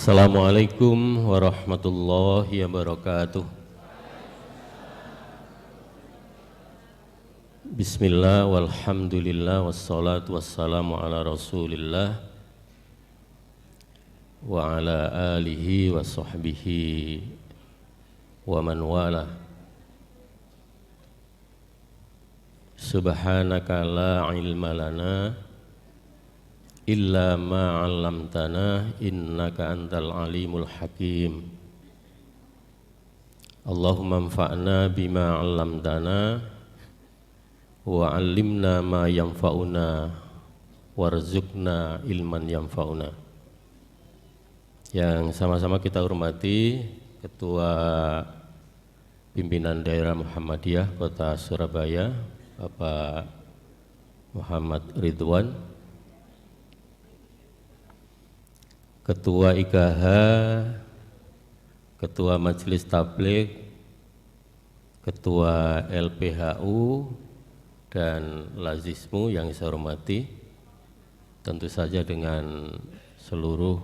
Assalamualaikum warahmatullahi wabarakatuh. Bismillah walhamdulillah wassalatu wassalamu ala rasulillah wa ala alihi wa sahbihi wa man wala. Subhanaka la ilma lana illa ma 'allamtana innaka antal alimul hakim. Allahumma anfa'na bima 'allamtana wa 'allimna ma yanfa'una warzuqna ilman yanfa'una. Yang sama-sama kita hormati Ketua Pimpinan Daerah Muhammadiyah Kota Surabaya, Bapak Muhammad Ridwan, Ketua IKH, Ketua Majelis Tabligh, Ketua LPHU, dan Lazismu yang saya hormati, tentu saja dengan seluruh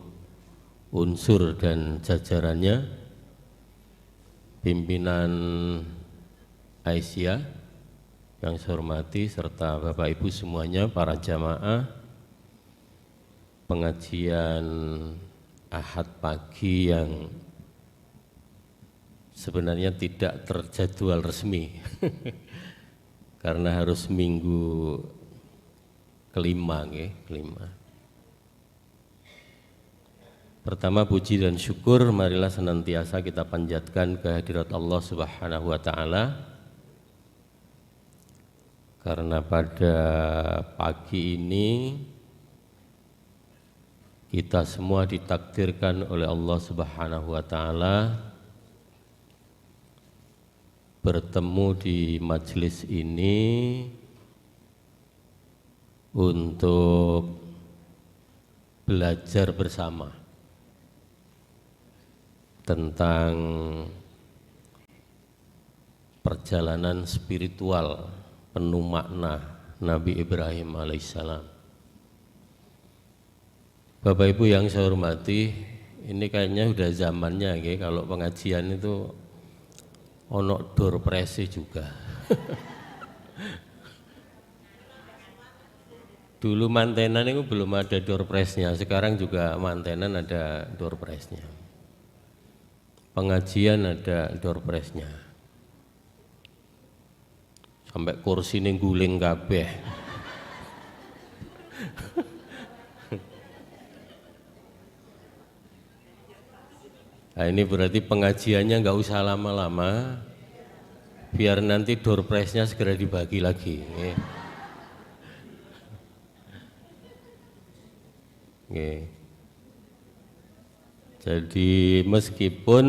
unsur dan jajarannya, pimpinan Aisyah yang saya hormati, serta Bapak Ibu semuanya, para jamaah pengajian Ahad pagi yang sebenarnya tidak terjadwal resmi karena harus minggu kelima. Pertama, puji dan syukur marilah senantiasa kita panjatkan kehadirat Allah Subhanahu wa Ta'ala, karena pada pagi ini kita semua ditakdirkan oleh Allah Subhanahu wa Ta'ala bertemu di majelis ini untuk belajar bersama tentang perjalanan spiritual penuh makna Nabi Ibrahim alaihissalam. Bapak Ibu yang saya hormati, ini kayaknya udah zamannya kalau pengajian itu ono door prize juga. Dulu mantenan itu belum ada door prize-nya, sekarang juga mantenan ada door prize-nya. Pengajian ada door prize-nya. Sampai kursi ini guling kabeh. Nah, ini berarti pengajiannya nggak usah lama-lama, biar nanti door prize-nya segera dibagi lagi. Jadi meskipun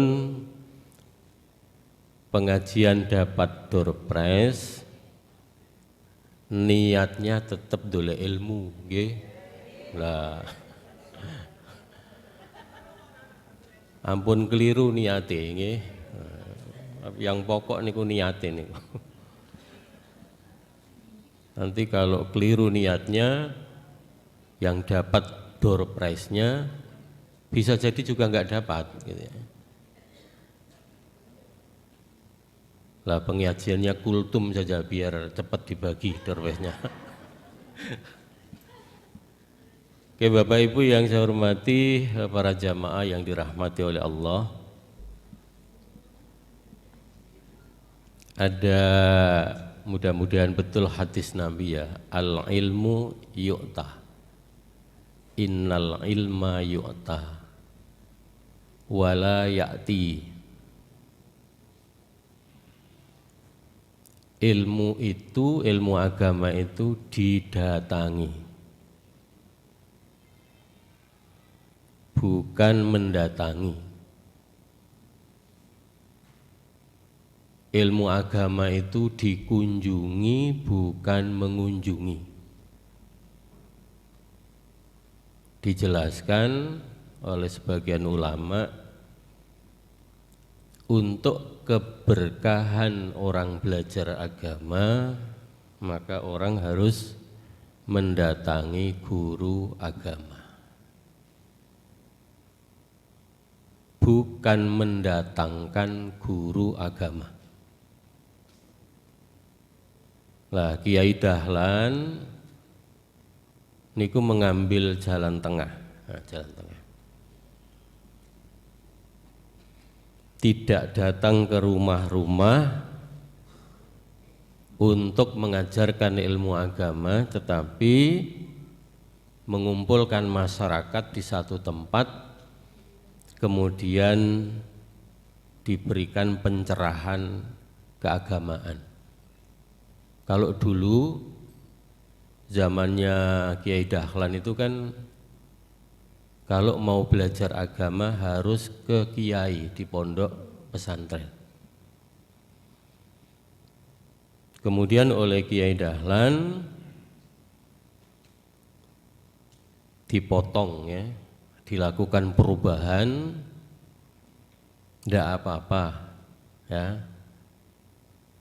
pengajian dapat door prize, niatnya tetap dole ilmu, lah. Ampun keliru niate nggih. Yang pokok niku niate niku. Nanti kalau keliru niatnya, yang dapat door prize-nya bisa jadi juga nggak dapat gitu ya. Lah pengajiannya kultum saja biar cepat dibagi door prize-nya. Oke, Bapak Ibu yang saya hormati, para jamaah yang dirahmati oleh Allah, ada mudah-mudahan betul hadis Nabi ya, al ilmu yu'ta, innal ilma yu'ta wala ya'ti. Ilmu itu, ilmu agama itu didatangi, bukan mendatangi. Ilmu agama itu dikunjungi, bukan mengunjungi. Dijelaskan oleh sebagian ulama, untuk keberkahan orang belajar agama, maka orang harus mendatangi guru agama. bukan mendatangkan guru agama. Lah Kiai Dahlan niku mengambil jalan tengah. Nah, jalan tengah. Tidak datang ke rumah-rumah untuk mengajarkan ilmu agama, tetapi mengumpulkan masyarakat di satu tempat, kemudian diberikan pencerahan keagamaan. Kalau dulu zamannya Kiai Dahlan itu kan kalau mau belajar agama harus ke kiai di pondok pesantren. Kemudian oleh Kiai Dahlan dipotong ya, dilakukan perubahan, tidak apa-apa ya.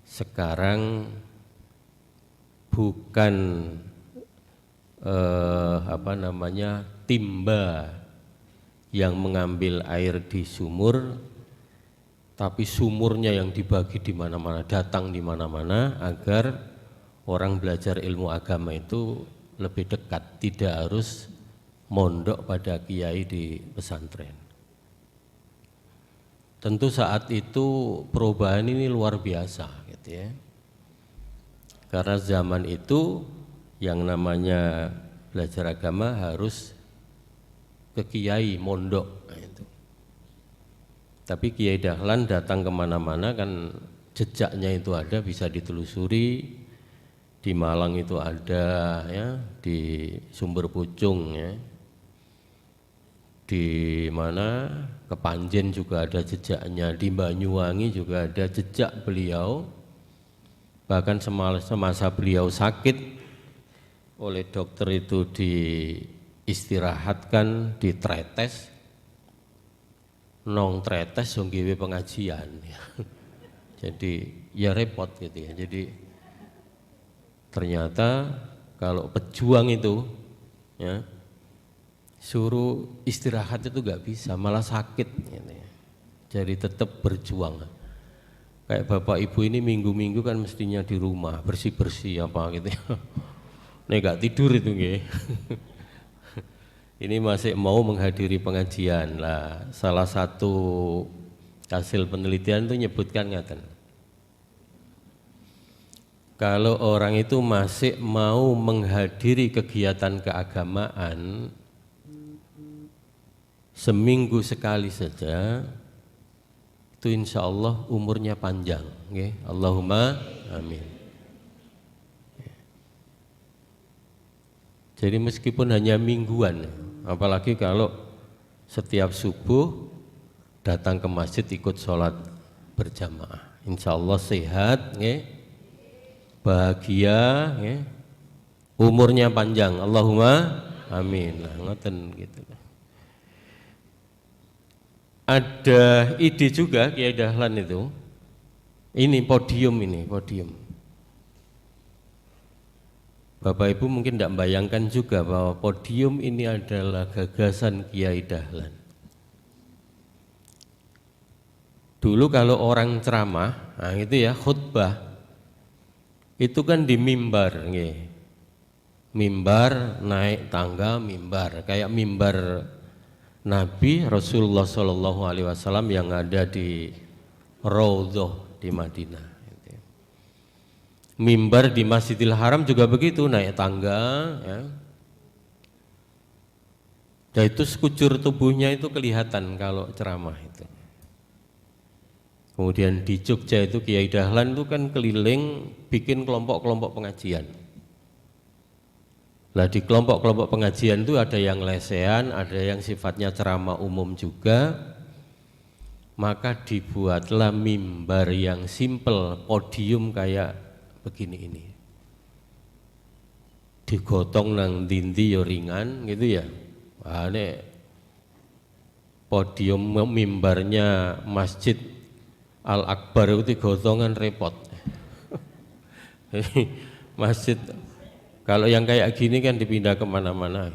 Sekarang bukan timba yang mengambil air di sumur, tapi sumurnya yang dibagi di mana-mana, datang di mana-mana, agar orang belajar ilmu agama itu lebih dekat, tidak harus mondok pada kiai di pesantren. Tentu saat itu perubahan ini luar biasa gitu ya. Karena zaman itu yang namanya belajar agama harus ke kiai mondok itu. Tapi Kiai Dahlan datang kemana-mana kan jejaknya itu ada, bisa ditelusuri. Di Malang itu ada ya, di Sumber Pucung ya, di mana Kepanjen juga ada jejaknya, di Banyuwangi juga ada jejak beliau. Bahkan semasa beliau sakit oleh dokter itu diistirahatkan, ditretes, nong tretes wong gawe pengajian ya. Jadi ya repot gitu ya. Jadi ternyata kalau pejuang itu ya suruh istirahat itu nggak bisa, malah sakit gitu ya. Jadi tetap berjuang. Kayak bapak ibu ini minggu-minggu kan mestinya di rumah bersih-bersih apa gitu ya. Nek nggak tidur itu nggih. Ini masih mau menghadiri pengajian lah. Salah satu hasil penelitian itu nyebutkan ngaten. Kalau orang itu masih mau menghadiri kegiatan keagamaan seminggu sekali saja, itu insya Allah umurnya panjang. Okay? Allahumma amin. Jadi meskipun hanya mingguan, apalagi kalau setiap subuh datang ke masjid ikut sholat berjamaah, insya Allah sehat, okay? Bahagia, okay? Umurnya panjang. Allahumma amin. Nah, ngoten gitu. Ada ide juga Kiai Dahlan itu, ini podium. Bapak Ibu mungkin tidak membayangkan juga bahwa podium ini adalah gagasan Kiai Dahlan. Dulu kalau orang ceramah, nah itu ya khutbah, itu kan di mimbar, mimbar naik tangga mimbar, kayak mimbar Nabi Rasulullah Shallallahu Alaihi Wasallam yang ada di Raudhah di Madinah. Mimbar di Masjidil Haram juga begitu, naik tangga. Ya. Dan itu sekujur tubuhnya itu kelihatan kalau ceramah itu. Kemudian di Jogja itu Kiai Dahlan itu kan keliling bikin kelompok-kelompok pengajian. Lah di kelompok-kelompok pengajian itu ada yang lesehan, ada yang sifatnya ceramah umum juga. Maka dibuatlah mimbar yang simpel, podium kayak begini ini. Digotong nang dindi yo ringan gitu ya. Wah, ini podium mimbarnya Masjid Al-Akbar itu digotongan repot. Masjid kalau yang kayak gini kan dipindah kemana-mana.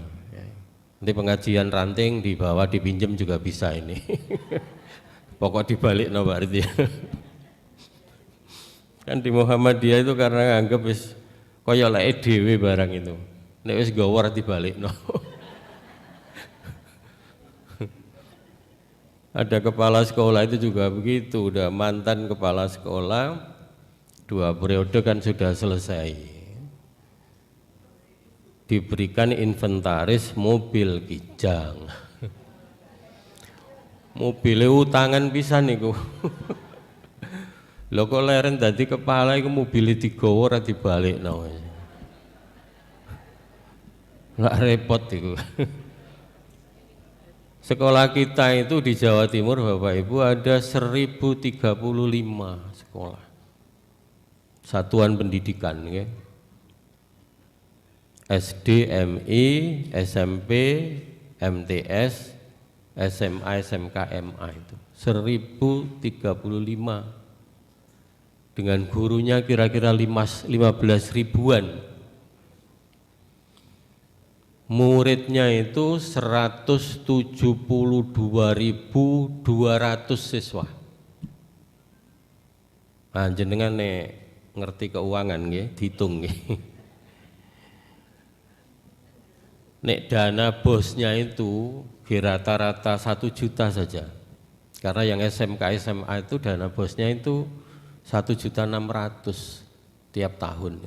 Nanti pengajian ranting dibawa dipinjem juga bisa ini. Pokok dibalik no berarti. Kan di Muhammadiyah itu karena anggap wis kaya lek dhewe barang itu. Nek wis gawa ora dibalikno. Ada kepala sekolah itu juga begitu, udah mantan kepala sekolah 2 periode kan sudah selesai. Diberikan inventaris mobil Kijang. Mobilnya utangan pisan niku. Lho kok leren dadi kepala iku mobilnya digawa ora dibalikno. Lah repot iku. Sekolah kita itu di Jawa Timur Bapak Ibu ada 1035 sekolah. Satuan pendidikan ya. SD, MI, SMP, MTS, SMA, SMK, MA itu 1035 dengan gurunya kira-kira 15 ribuan, muridnya itu 172.200 siswa. Nah, jenengan nek ngerti keuangan nggih, dihitung nggih. Nek dana bosnya itu rata-rata 1 juta saja. Karena yang SMK SMA itu dana bosnya itu 1.600.000 tiap tahun.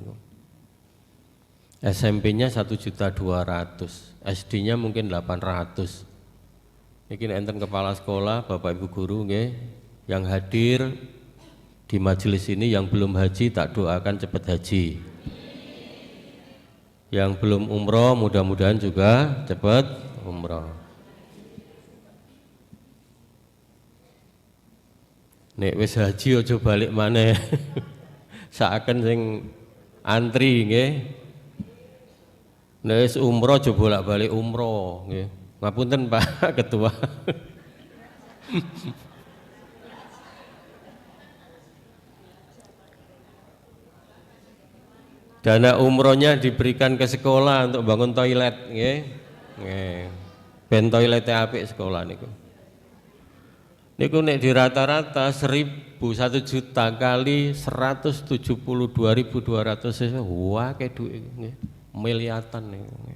SMP-nya 1.200.000, SD-nya mungkin 800. Ini enten kepala sekolah, Bapak Ibu guru nggih, yang hadir di majelis ini yang belum haji tak doakan cepat haji. Yang belum umroh mudah-mudahan juga cepat umroh. Nek wis haji aja balik maneh. Saken sing antri nggih. Nek wis umroh aja bolak-balik umroh nggih. Ngapunten Pak Ketua. Dana umrohnya diberikan ke sekolah untuk bangun toilet nggih. Nggih. Ben toilete apik sekolah niku. Niku nek di rata-rata 1.000 1 juta kali 172.200 wah kayak duit nggih. Miliatan niku.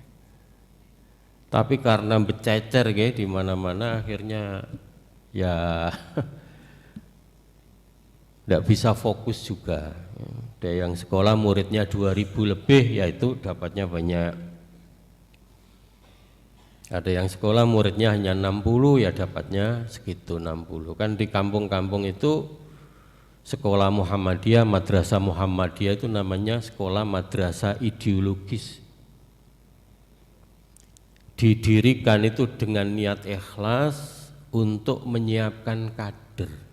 Tapi karena bececer nggih di mana-mana akhirnya ya tidak bisa fokus juga. Ada yang sekolah muridnya 2.000 lebih, yaitu dapatnya banyak. Ada yang sekolah muridnya hanya 60, ya dapatnya segitu 60. Kan di kampung-kampung itu sekolah Muhammadiyah, madrasah Muhammadiyah itu namanya sekolah madrasah ideologis. Didirikan itu dengan niat ikhlas untuk menyiapkan kader.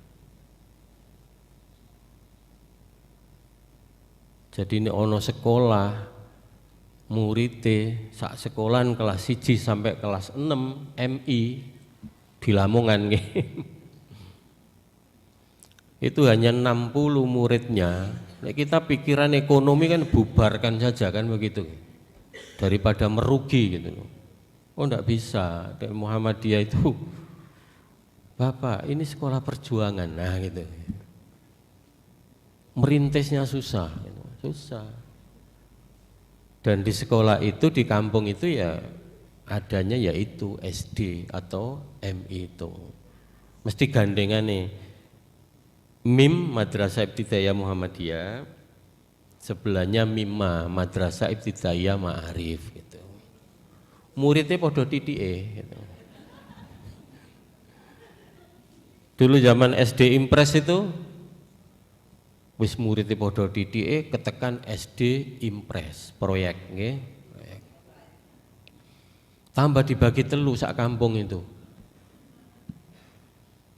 Jadi ini ono sekolah muridé sak sekolahan kelas 1 sampai kelas 6 MI di Lamongan itu hanya 60 muridnya. Nah, kita pikiran ekonomi kan bubarkan saja kan begitu, daripada merugi gitu. Oh enggak bisa, dari Muhammadiyah itu Bapak ini sekolah perjuangan, nah gitu. Merintisnya susah gitu. Susah. Dan di sekolah itu, di kampung itu ya adanya yaitu SD atau MI itu. Mesti gandengan nih. MIM Madrasah Ibtidaiyah Muhammadiyah, sebelahnya MIMA Madrasah Ibtidaiyah Ma'arif gitu. Muridnya podo titike gitu. Dulu zaman SD Impres itu wis muridé padha titike ketekan SD Impres proyek nggih. Tambah dibagi telu sak kampung itu.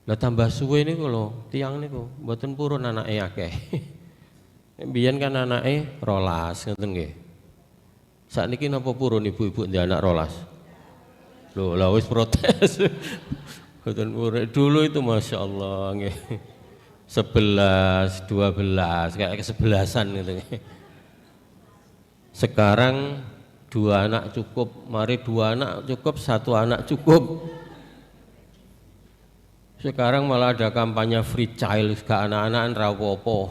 Lah tambah suwe niku lho, tiyang niku mboten purun anake akeh. Biyen kan anake 12 ngoten nggih. Sakniki napa purun ibu-ibu ndek anak 12? Lho, lah wis protes. Mboten purun. Dulu itu masyaallah nggih. 11, 12, kayak kesebelasan gitu. Sekarang Dua anak cukup, mari dua anak cukup, satu anak cukup. Sekarang malah ada kampanye free child, gak anak-anak rapopo.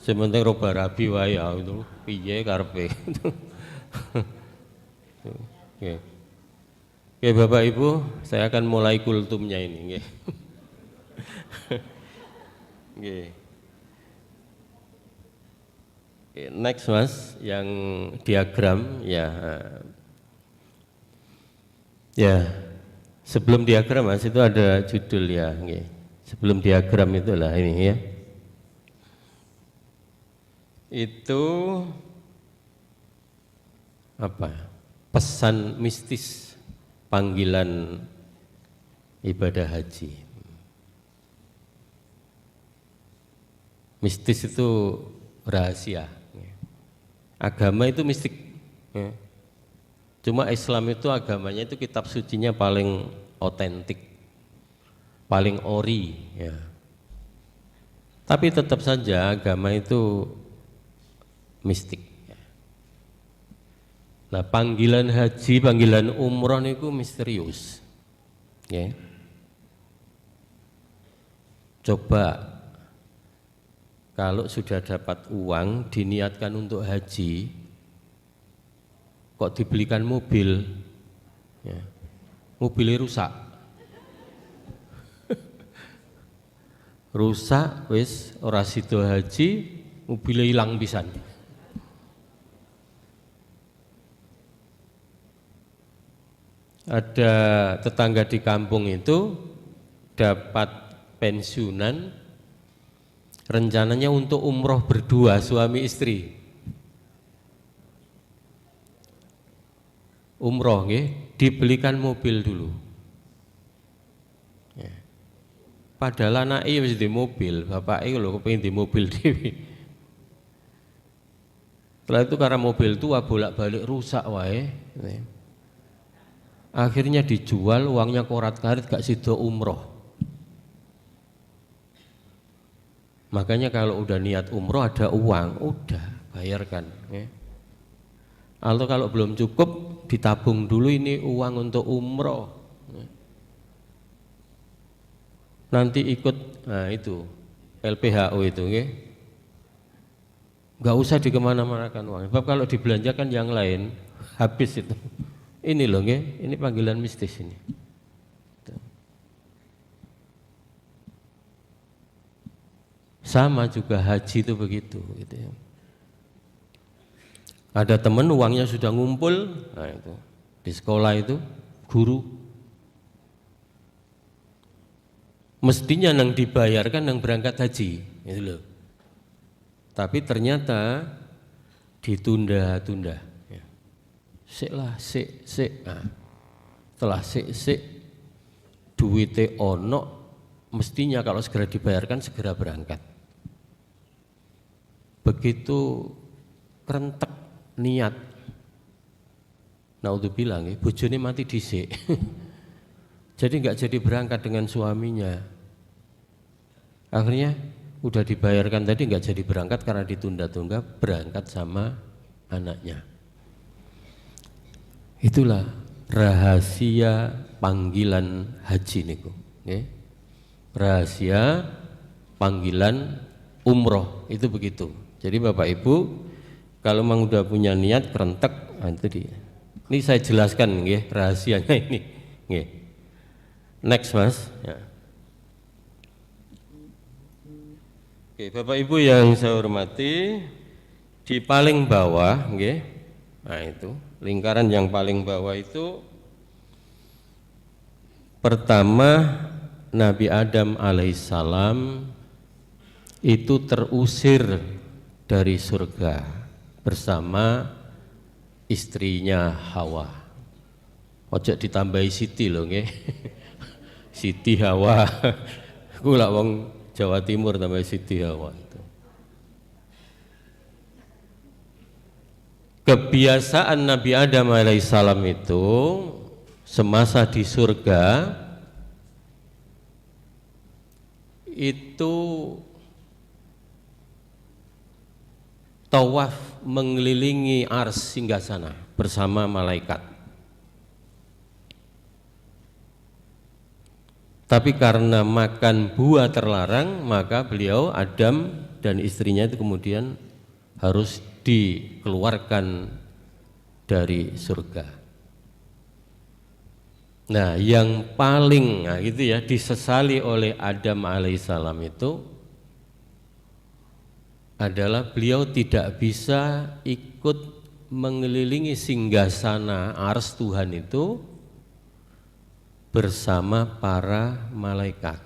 Sementing roba rabi wae ya itu piye karepe. Oke. Oke Bapak Ibu, saya akan mulai kultumnya ini nggih. Nggih. Oke, next Mas, yang diagram ya. Ya. Sebelum diagram Mas itu ada judul ya, nggih. Sebelum diagram itulah ini ya. Itu apa? Pesan mistis panggilan ibadah haji. Mistis itu rahasia. Agama itu mistik. Cuma Islam itu agamanya itu kitab sucinya paling otentik, paling ori ya. Tapi tetap saja agama itu mistik. Nah, panggilan haji, panggilan umroh itu misterius. Ya. Coba kalau sudah dapat uang diniatkan untuk haji, kok dibelikan mobil, ya. Mobilnya rusak, rusak, wis ora sido haji, mobilnya hilang pisan. Ada tetangga di kampung itu dapat pensiunan, rencananya untuk umroh berdua suami istri. Umroh nggih, dibelikan mobil dulu. Ya. Padahal anaknya wis di mobil, bapaknya lho kepengin di mobil dhewe. Setelah itu karena mobil tua bolak-balik rusak wae. Akhirnya dijual, uangnya korat-karit gak sido umroh. Makanya kalau udah niat umroh ada uang, udah bayarkan. Ya. Atau kalau belum cukup ditabung dulu ini uang untuk umroh. Nanti ikut, nah itu LPHO itu, nggak usah dikemana-manakan uang. Sebab kalau dibelanjakan yang lain habis itu. Ini loh, ini panggilan mistis ini. Sama juga haji itu begitu, gitu ya. Ada teman uangnya sudah ngumpul, nah itu di sekolah itu guru, mestinya yang dibayarkan yang berangkat haji, itu loh. Tapi ternyata ditunda-tunda. Ya. Sik lah, sik. Nah, setelah sik, duite ono, mestinya kalau segera dibayarkan segera berangkat. Begitu kerentek niat, naudzubillah, bojone mati dhisik. Jadi enggak jadi berangkat dengan suaminya. Akhirnya udah dibayarkan tadi enggak jadi berangkat karena ditunda-tunda, berangkat sama anaknya. Itulah rahasia panggilan haji niku, nggih. Rahasia panggilan umroh itu begitu. Jadi Bapak Ibu kalau memang udah punya niat kerentek, nah itu dia. Ini saya jelaskan nggih rahasianya ini. Nggih. Next Mas. Ya. Oke, Bapak Ibu yang saya hormati, di paling bawah, nggih. Nah itu lingkaran yang paling bawah itu pertama Nabi Adam alaihissalam itu terusir dari surga bersama istrinya Hawa. Ojo ditambahi Siti loh nggih. Siti Hawa. Aku lak wong Jawa Timur tambah Siti Hawa itu. Kebiasaan Nabi Adam alaihissalam itu semasa di surga itu tawaf mengelilingi ars singgasana. bersama malaikat. Tapi karena makan buah terlarang, maka beliau Adam dan istrinya itu kemudian harus dikeluarkan dari surga. Nah, yang paling gitu ya disesali oleh Adam alaihissalam itu adalah beliau tidak bisa ikut mengelilingi singgasana ars Tuhan itu bersama para malaikat.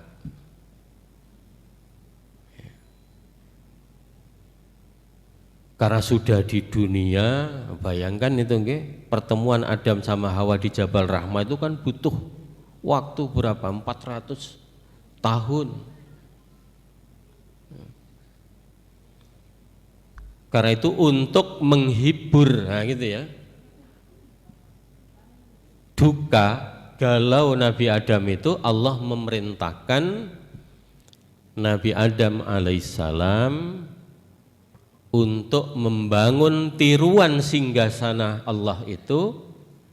Karena sudah di dunia, bayangkan itu pertemuan Adam sama Hawa di Jabal Rahmah itu kan butuh waktu berapa? 400 tahun. Karena itu untuk menghibur, nah gitu ya, duka galau Nabi Adam itu Allah memerintahkan Nabi Adam alaihissalam untuk membangun tiruan singgasana Allah itu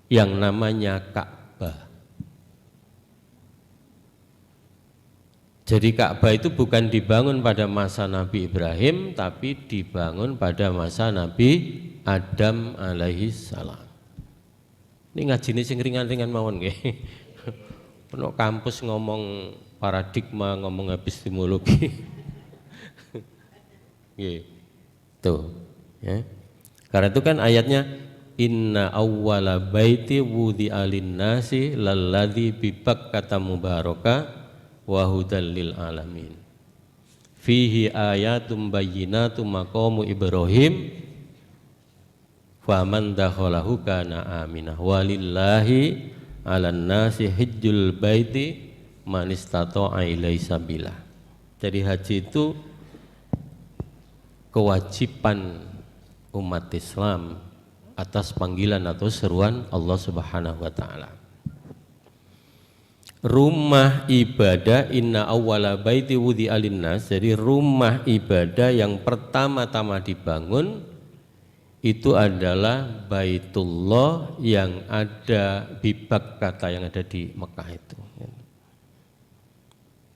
yang namanya Ka'bah. Jadi Ka'bah itu bukan dibangun pada masa Nabi Ibrahim, tapi dibangun pada masa Nabi Adam alaihissalam. Ini ngajine sing ringan-ringan mawon nggih. Penuh kampus ngomong paradigma, ngomong epistemologi. Nggih. Tuh, ya. Karena itu kan ayatnya inna awwala baiti wudi'a lin-nasi lalladzi bi Bakkata mubaraka wa hudal lil alamin. Fihi ayatum bayyinatum maqamu Ibrahim faman dakhalahu kana aminah walillahi 'alan nasi hajjul baiti man istata'a ilaihi sabila. Jadi haji itu kewajiban umat Islam atas panggilan atau seruan Allah Subhanahu wa taala. Rumah ibadah inna awwala baiti wudi'a linnas, jadi rumah ibadah yang pertama-tama dibangun itu adalah Baitullah yang ada di Bakkah, yang ada di Mekah itu.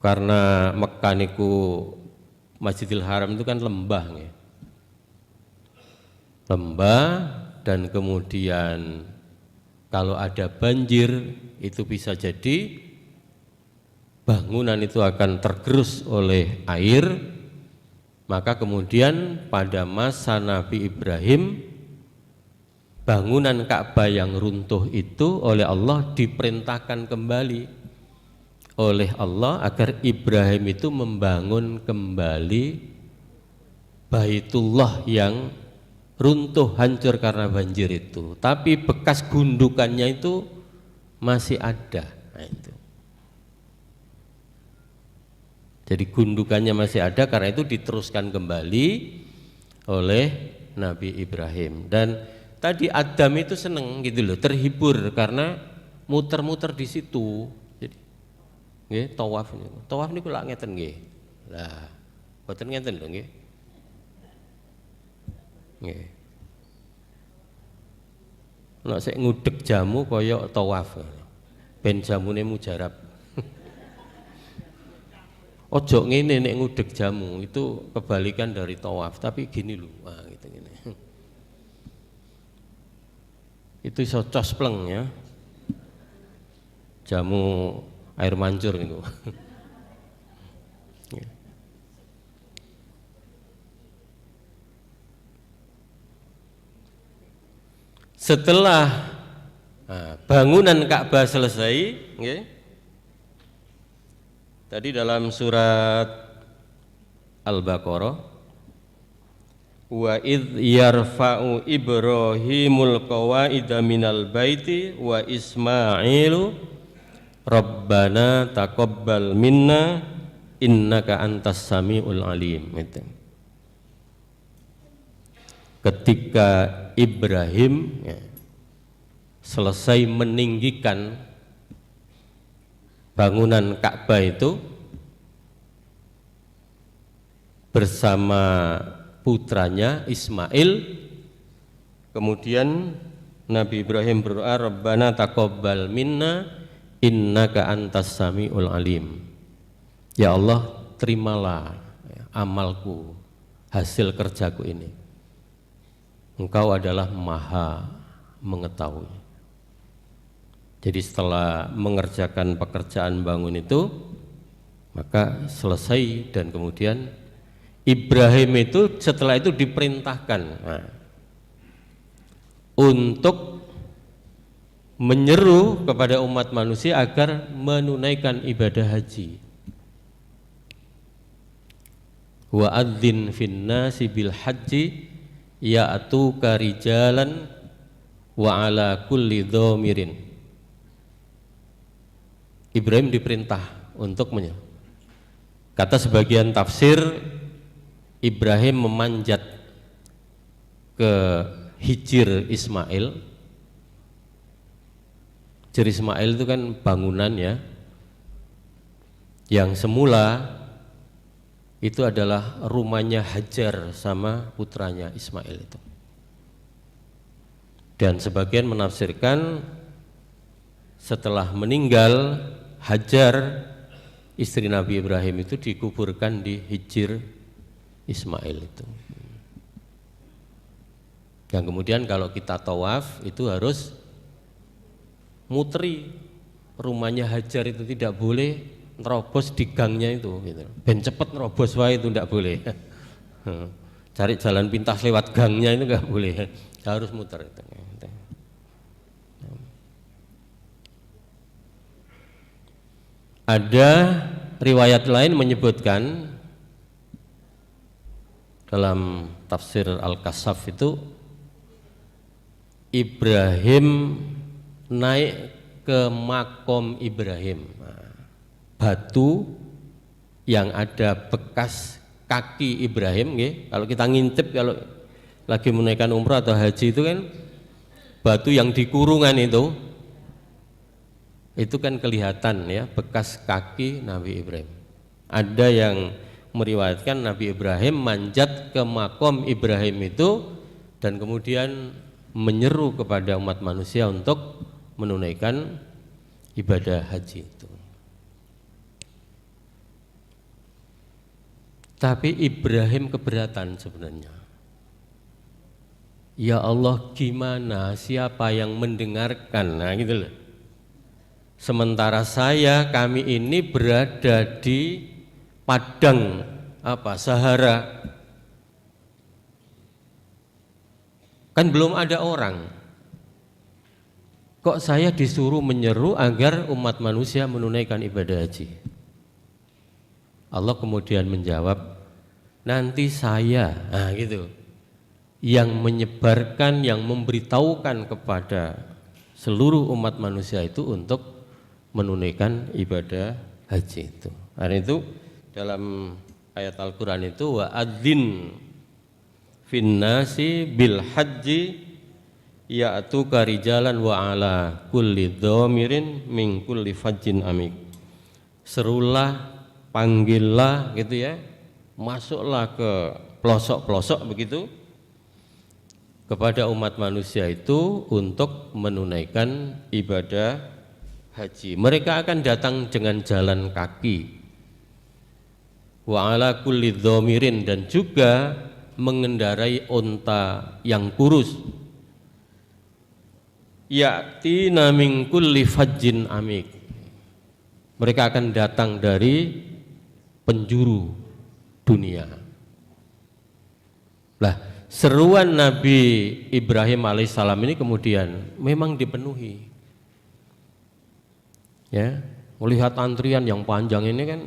Karena Mekah niku Masjidil Haram itu kan lembah ya. Lembah, dan kemudian kalau ada banjir itu bisa jadi bangunan itu akan tergerus oleh air. Maka kemudian pada masa Nabi Ibrahim bangunan Ka'bah yang runtuh itu oleh Allah diperintahkan kembali oleh Allah agar Ibrahim itu membangun kembali Baitullah yang runtuh hancur karena banjir itu, tapi bekas gundukannya itu masih ada. Nah, itu. Jadi gundukannya masih ada, karena itu diteruskan kembali oleh Nabi Ibrahim. Dan tadi Adam itu seneng gitu loh, terhibur karena muter-muter di situ. Nggih, tawaf niku. Tawaf niku lak ngeten nggih. Lah, boten ngeten lho nggih. Nggih. Nek sik ngudeg jamu kaya tawaf. Ben jamune mujarab. Ojo ngene nek ngudeg jamu, itu kebalikan dari tawaf, tapi gini lho. Wah, gitu ngene. Itu iso cospleng ya. Jamu air mancur itu. Setelah bangunan Ka'bah selesai, tadi dalam surat Al-Baqarah, wa idh yarfa'u Ibrahimul qawaida minal baiti wa Ismailu Rabbana taqabbal minna innaka antas samiul alim. Ketika Ibrahim selesai meninggikan bangunan Ka'bah itu bersama putranya Ismail, kemudian Nabi Ibrahim berdoa, Rabbana taqabbal minna innaka antas samiul alim. Ya Allah, terimalah amalku, hasil kerjaku ini. Engkau adalah maha mengetahui. Jadi setelah mengerjakan pekerjaan bangun itu, maka selesai, dan kemudian Ibrahim itu setelah itu diperintahkan untuk menyeru kepada umat manusia agar menunaikan ibadah haji. Wa adzin finnasi bil haji ya'tuka rijalan wa ala kulli dhamirin. Ibrahim diperintah untuk menyeru. Kata sebagian tafsir, Ibrahim memanjat ke Hijir Ismail. Hijir Ismail itu kan bangunan ya, yang semula itu adalah rumahnya Hajar sama putranya Ismail itu. Dan sebagian menafsirkan setelah meninggal Hajar, istri Nabi Ibrahim itu dikuburkan di Hijir Ismail itu. Yang kemudian kalau kita tawaf itu harus muteri rumahnya Hajar, itu tidak boleh nerobos di gangnya itu gitu. Ben cepet nerobos wae itu tidak boleh. Cari jalan pintas lewat gangnya itu enggak boleh, harus muter itu. Ada riwayat lain menyebutkan dalam tafsir Al-Kasaf itu, Ibrahim naik ke makom Ibrahim, batu yang ada bekas kaki Ibrahim, kalau kita ngintip kalau lagi menunaikan umrah atau haji itu kan batu yang di kurungan itu kan kelihatan ya bekas kaki Nabi Ibrahim. Ada yang meriwayatkan Nabi Ibrahim manjat ke makom Ibrahim itu dan kemudian menyeru kepada umat manusia untuk menunaikan ibadah haji itu. Tapi Ibrahim keberatan sebenarnya. Ya Allah, gimana, siapa yang mendengarkan? Nah gitu loh. Sementara kami ini berada di padang Sahara, kan belum ada orang. Kok saya disuruh menyeru agar umat manusia menunaikan ibadah haji? Allah kemudian menjawab, nanti saya, gitu, yang menyebarkan, yang memberitahukan kepada seluruh umat manusia itu untuk menunaikan ibadah haji itu. Karena itu dalam ayat Al-Quran itu wa adzin finnasi bil haji ya'tuka rijalan wa ala kulli dhamirin min kulli fajjin amik. Serulah, panggillah gitu ya, masuklah ke pelosok-pelosok begitu kepada umat manusia itu untuk menunaikan ibadah haji. Mereka akan datang dengan jalan kaki, wa ala kulli dhamirin, dan juga mengendarai unta yang kurus, ya'tina min kulli fajjin amik. Mereka akan datang dari penjuru dunia. Lah, seruan Nabi Ibrahim alaihissalam ini kemudian memang dipenuhi. Ya, melihat antrian yang panjang ini kan,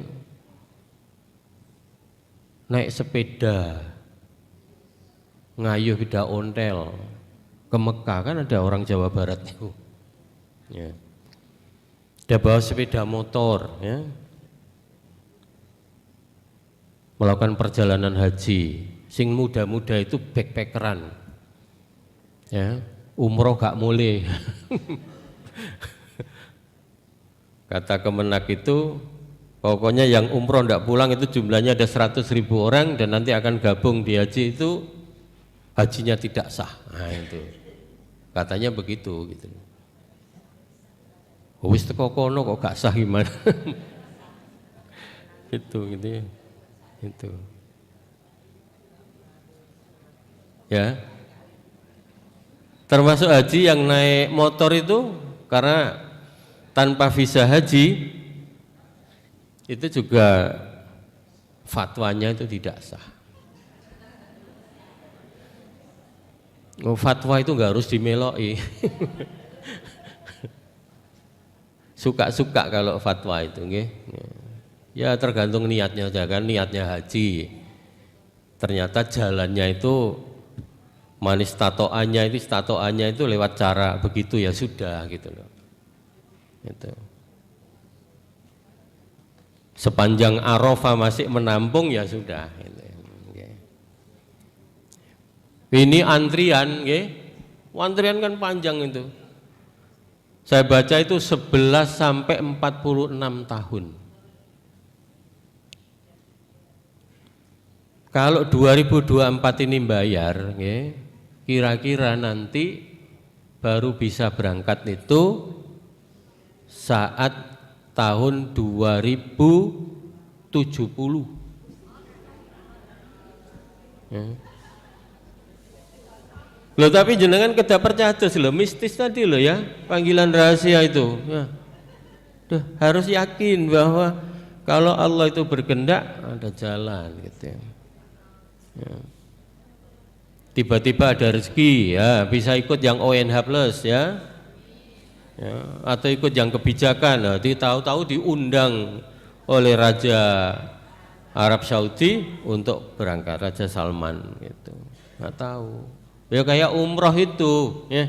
naik sepeda, ngayuh beda ontel ke Mekah, kan ada orang Jawa Barat itu. Ya. Dia bawa sepeda motor, ya, melakukan perjalanan haji. Sing muda-muda itu backpackeran, ya, umroh gak mulai. Kata Kemenak itu, pokoknya yang umroh tidak pulang itu jumlahnya ada 100.000 orang dan nanti akan gabung di haji itu, hajinya tidak sah. Nah itu, katanya begitu gitu. Wis teko kono kok gak sah gimana? Gitu ya. Itu. Ya. Termasuk haji yang naik motor itu karena tanpa visa haji itu juga fatwanya itu tidak sah. Fatwa itu nggak harus dimeloi. Suka-suka kalau fatwa itu, nggih. Ya tergantung niatnya aja kan, niatnya haji. Ternyata jalannya itu manis tatoannya itu lewat cara begitu ya sudah gitu loh. Itu. Sepanjang Arafah masih menampung ya sudah. Gitu. Ini antrian, antrian kan panjang itu. Saya baca itu 11 sampai 46 tahun. Kalau 2024 ini bayar, kira-kira nanti baru bisa berangkat itu saat tahun 2070. Loh tapi jenengan kedah percados lho, mistis tadi loh ya, panggilan rahasia itu. Ya. Duh, harus yakin bahwa kalau Allah itu berkehendak ada jalan gitu ya. Ya. Tiba-tiba ada rezeki ya, bisa ikut yang ONH plus ya. Ya, atau ikut yang kebijakan, nah, tahu-tahu diundang oleh Raja Arab Saudi untuk berangkat, Raja Salman gitu. Nggak tahu. Ya kayak umroh itu, ya.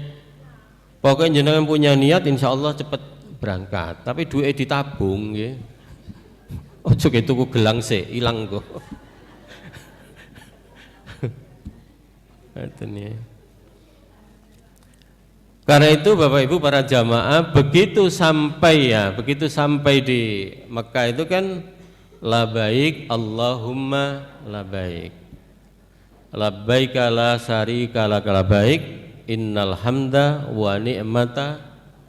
Pokoknya jenengan punya niat, insya Allah cepat berangkat. Tapi duit ditabung, ya. Ojo gitu ku gelang sih, hilang kok. Karena itu Bapak Ibu para jamaah, begitu sampai di Mekah itu kan labaik Allahumma labaik. Labbaika la syarika laka labbaik innal hamda wa ni'mata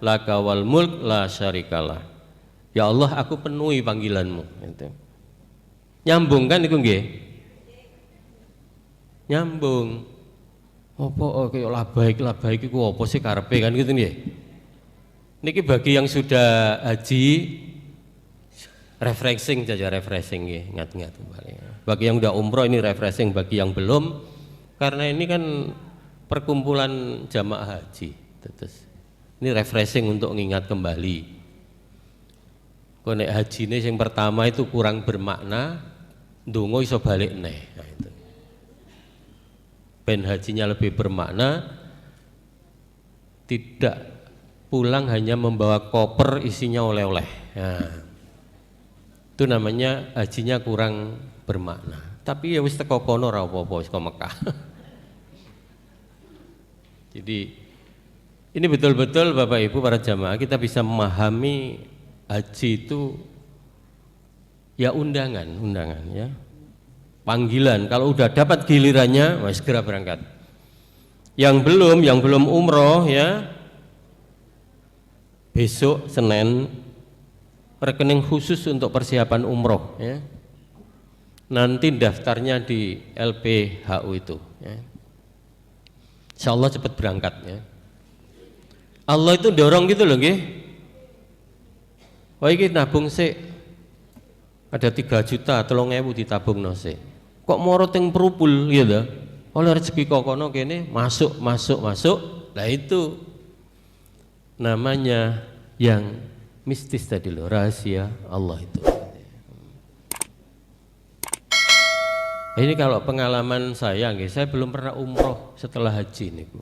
laka wal mulk la syarikalah. Ya Allah, aku penuhi panggilanmu gitu. Nyambung kan itu nggih? Nyambung. Apa kaya labbaik iku apa sih karepe kan gitu nggih. Niki bagi yang sudah haji refreshing saja, refreshing ya, ingat-ingat kembali. Bagi yang udah umroh ini refreshing, bagi yang belum, karena ini kan perkumpulan jamaah haji, terus ini refreshing untuk mengingat kembali. Konek haji ini yang pertama itu kurang bermakna, ndonga iso balik neh. Nah, itu. Ben hajinya lebih bermakna, tidak pulang hanya membawa koper isinya oleh-oleh. Nah, itu namanya hajinya kurang bermakna. Tapi ya wis teko kono ora apa-apa wis ke Mekah. Jadi ini betul-betul Bapak Ibu para jamaah kita bisa memahami haji itu ya undangan ya. Panggilan, kalau udah dapat gilirannya segera berangkat. Yang belum umroh ya, besok Senin rekening khusus untuk persiapan umroh ya. Nanti daftarnya di LPHU itu ya. Insya Allah cepat berangkat ya. Allah itu dorong gitu loh nggih. Wah iki nabung sik. Ada 3 juta 3.000 ditabung no sik. Kok moro teng perupul ya lho. Oleh rezeki kok kono kene masuk. Lah itu namanya yang mistis tadi loh, rahasia Allah itu. Ini kalau pengalaman saya, saya belum pernah umroh setelah haji niku.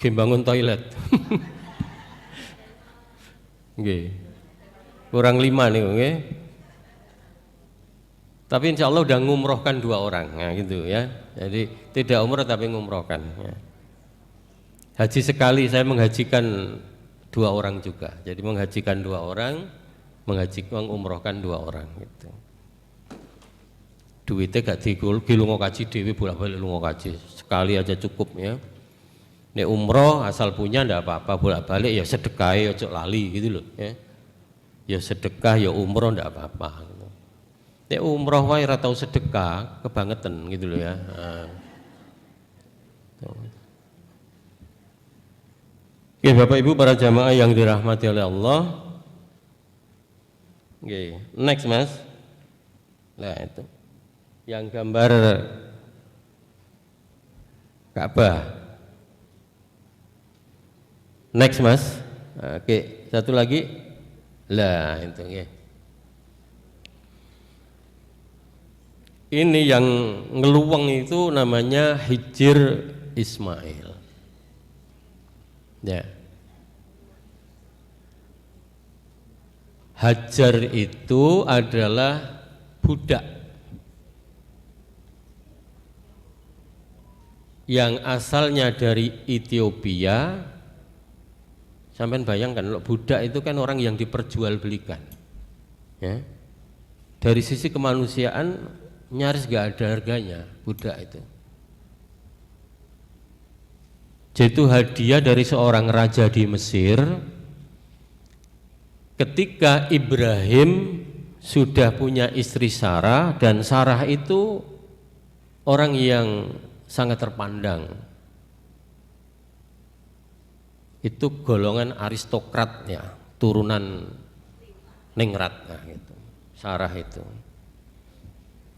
Bangun toilet, kurang 5 nih, tapi insya Allah udah ngumrohkan 2 orang, nah gitu ya. Jadi tidak umroh tapi ngumrohkan. Ya. Haji sekali saya menghajikan 2 orang juga. Jadi menghajikan 2 orang, mengumrohkan 2 orang gitu. duitnya gak dilungo kaji dewi bolak-balik lungo kaji sekali aja cukup ya. Nek umroh asal punya ndak apa-apa bolak-balik ya sedekah ya ojo lali gitu loh ya. Ya sedekah ya umroh ndak apa-apa gitu. Nek umroh wae ora tau sedekah kebangetan gitu loh ya. Oke, Bapak Ibu para jamaah yang dirahmati oleh Allah. Oke, next Mas. Nah itu yang gambar Ka'bah. Next Mas. Oke, satu lagi. Lah itu ya. Ini yang ngeluweng itu namanya Hijr Ismail. Ya. Hajar itu adalah budak yang asalnya dari Ethiopia. Sampai bayangkan, kalau budak itu kan orang yang diperjualbelikan. Ya. Dari sisi kemanusiaan nyaris gak ada harganya budak itu. Jadi hadiah dari seorang raja di Mesir ketika Ibrahim sudah punya istri Sarah, dan Sarah itu orang yang sangat terpandang. Itu golongan aristokrat ya, turunan ningrat nah, gitu. Sarah itu.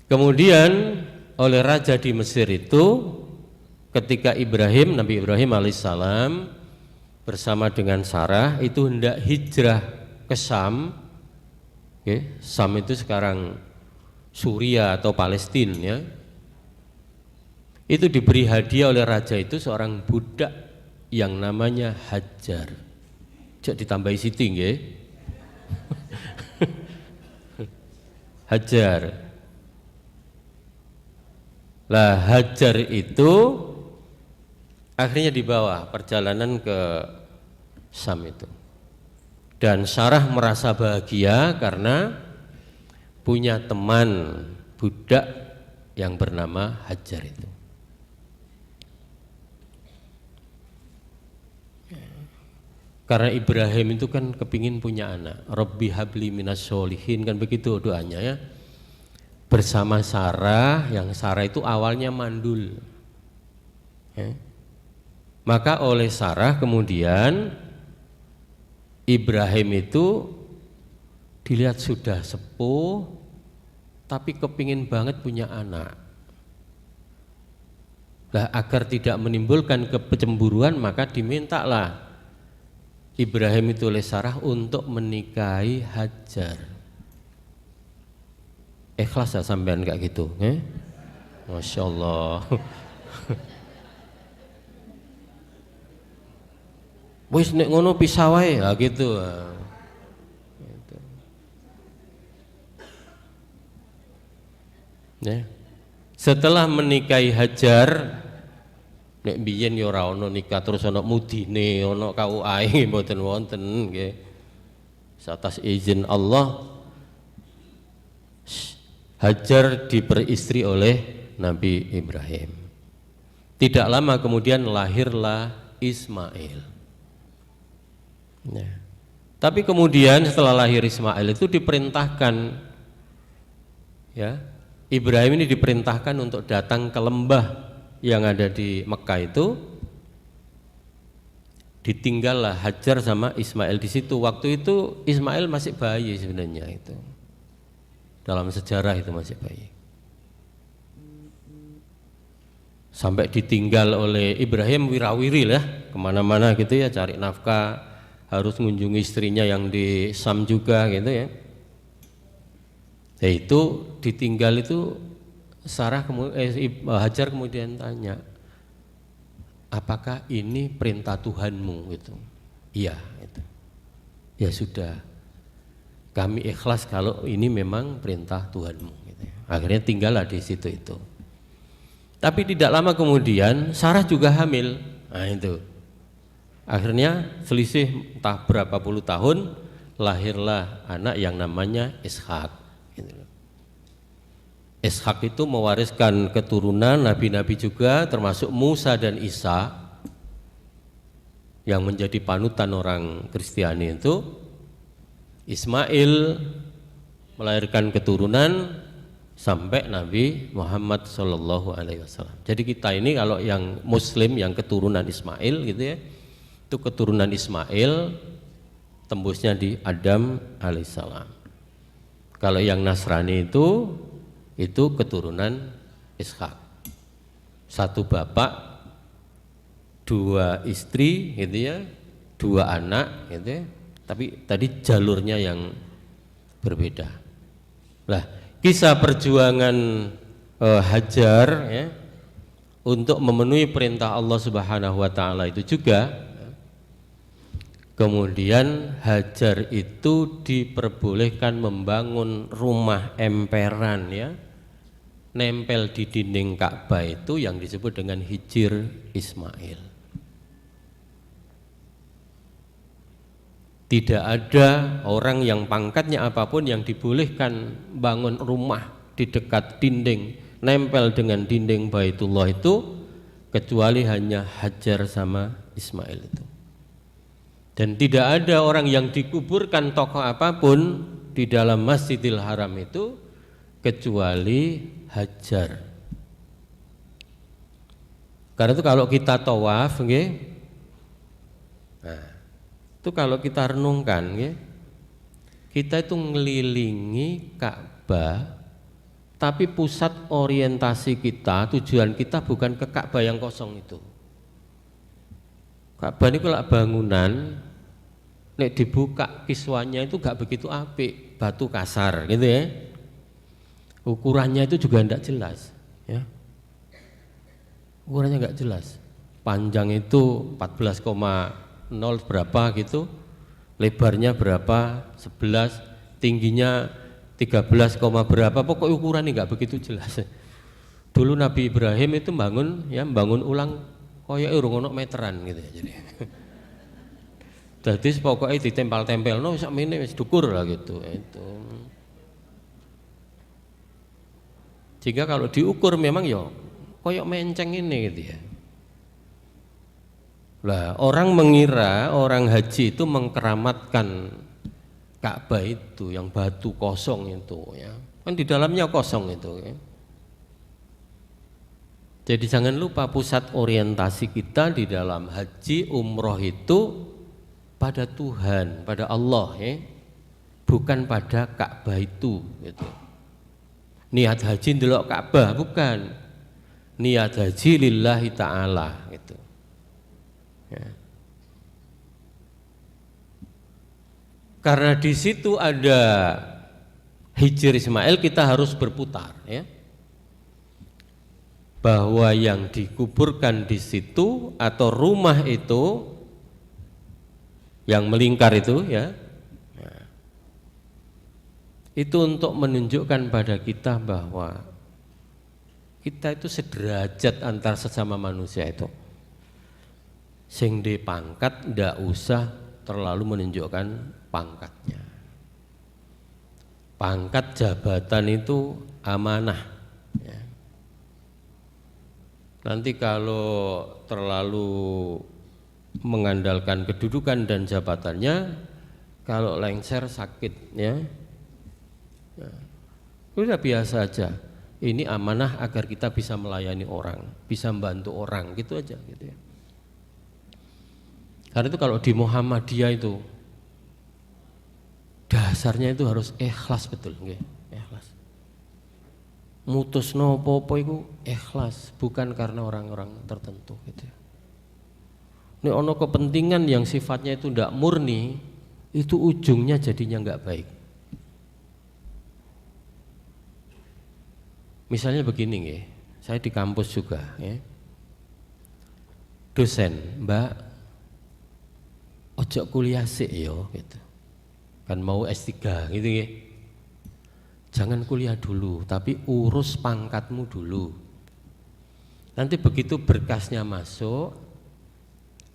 Kemudian oleh raja di Mesir itu ketika Nabi Ibrahim alaihissalam bersama dengan Sarah itu hendak hijrah ke Syam. Okay. Syam itu sekarang Suriah atau Palestina ya. Itu diberi hadiah oleh raja itu seorang budak yang namanya Hajar. Cek ditambahi siti nggih. Hajar. Lah Hajar itu akhirnya dibawa perjalanan ke Syam itu. Dan Sarah merasa bahagia karena punya teman budak yang bernama Hajar itu. Karena Ibrahim itu kan kepingin punya anak. Rabbi habli minas sholihin, kan begitu doanya ya. Bersama Sarah, yang Sarah itu awalnya mandul. Ya. Maka oleh Sarah kemudian Ibrahim itu dilihat sudah sepuh, tapi kepingin banget punya anak. Nah, agar tidak menimbulkan kecemburuan, maka dimintalah Ibrahim itu oleh Sarah untuk menikahi Hajar. Ikhlas ya sampean kayak gitu, Masya Allah. Wis nek ngono pisah wae, gitu. Gitu. Ya. Setelah menikahi Hajar, nek biyen ya ora ana nikah terus ana mudine, ana KUA mboten wonten nggih. Atas izin Allah Hajar diperistri oleh Nabi Ibrahim. Tidak lama kemudian lahirlah Ismail. Ya. Tapi kemudian setelah lahir Ismail itu diperintahkan ya, Ibrahim ini diperintahkan untuk datang ke lembah yang ada di Mekah itu. Ditinggallah Hajar sama Ismail di situ. Waktu itu Ismail masih bayi sebenarnya itu. Dalam sejarah itu masih bayi. Sampai ditinggal oleh Ibrahim wirawiri lah kemana-mana gitu ya, cari nafkah, harus mengunjungi istrinya yang di Syam juga gitu ya. Itu ditinggal itu Hajar kemudian tanya, apakah ini perintah Tuhanmu gitu? Iya itu. Ya sudah, kami ikhlas kalau ini memang perintah Tuhanmu gitu ya. Akhirnya tinggallah di situ itu. Tapi tidak lama kemudian Sarah juga hamil. Nah itu. Akhirnya selisih entah berapa puluh tahun, lahirlah anak yang namanya Ishak. Gitu. Ishak itu mewariskan keturunan nabi-nabi juga, termasuk Musa dan Isa yang menjadi panutan orang Kristiani itu. Ismail melahirkan keturunan sampai Nabi Muhammad Shallallahu Alaihi Wasallam. Jadi kita ini kalau yang Muslim yang keturunan Ismail gitu ya, itu keturunan Ismail tembusnya di Adam alaihissalam. Kalau yang Nasrani itu keturunan Ishak, satu bapak, dua istri gitu ya, dua anak gitu ya, tapi tadi jalurnya yang berbeda. Nah, kisah perjuangan Hajar ya, untuk memenuhi perintah Allah Subhanahu wa taala itu juga, kemudian Hajar itu diperbolehkan membangun rumah emperan ya, nempel di dinding Ka'bah itu yang disebut dengan Hijir Ismail. Tidak ada orang yang pangkatnya apapun yang dibolehkan bangun rumah di dekat dinding, nempel dengan dinding Baitullah itu, kecuali hanya Hajar sama Ismail itu. Dan tidak ada orang yang dikuburkan tokoh apapun di dalam Masjidil Haram itu kecuali Hajar. Karena itu kalau kita tawaf, nah, itu kalau kita renungkan, kita itu ngelilingi Ka'bah, tapi pusat orientasi kita, tujuan kita bukan ke Ka'bah yang kosong itu. Ka'bah ini kalau bangunan, nek dibuka kiswanya itu gak begitu apik, batu kasar gitu ya. Ukurannya itu juga tidak jelas ya. Ukurannya enggak jelas. Panjang itu 14,0 berapa gitu, lebarnya berapa 11, tingginya 13, berapa, pokoknya ukurannya enggak begitu jelas. Dulu Nabi Ibrahim itu bangun ulang koyo urung ono meteran gitu ya. Jadi pokoknya ditempel-tempel sakmene wis dukur lah gitu itu. Jika kalau diukur memang ya koyok menceng ini gitu ya. Lah orang mengira orang haji itu mengkeramatkan Ka'bah itu yang batu kosong itu ya. Kan di dalamnya kosong itu ya. Jadi jangan lupa pusat orientasi kita di dalam haji umroh itu pada Tuhan, pada Allah ya. Bukan pada Ka'bah itu gitu. Niat haji ndelok Ka'bah bukan, niat haji lillahi ta'ala gitu ya. Karena di situ ada Hijir Ismail, kita harus berputar ya, bahwa yang dikuburkan di situ atau rumah itu yang melingkar itu ya, itu untuk menunjukkan pada kita bahwa kita itu sederajat antar sesama manusia itu. Sing di pangkat ndak usah terlalu menunjukkan pangkatnya. Pangkat jabatan itu amanah ya. Nanti kalau terlalu mengandalkan kedudukan dan jabatannya, kalau lengser sakit ya. Udah biasa aja. Ini amanah agar kita bisa melayani orang, bisa membantu orang, gitu aja gitu ya. Karena itu kalau di Muhammadiyah itu dasarnya itu harus ikhlas betul, nggih, ikhlas. Mutusno apa-apa iku ikhlas, bukan karena orang-orang tertentu gitu ya. Nek ono kepentingan yang sifatnya itu ndak murni, itu ujungnya jadinya nggak baik. Misalnya begini nggih, saya di kampus juga ya. Dosen, Mbak, ojo kuliah sik yo gitu. Kan mau S3 gitu nggih. Jangan kuliah dulu, tapi urus pangkatmu dulu. Nanti begitu berkasnya masuk,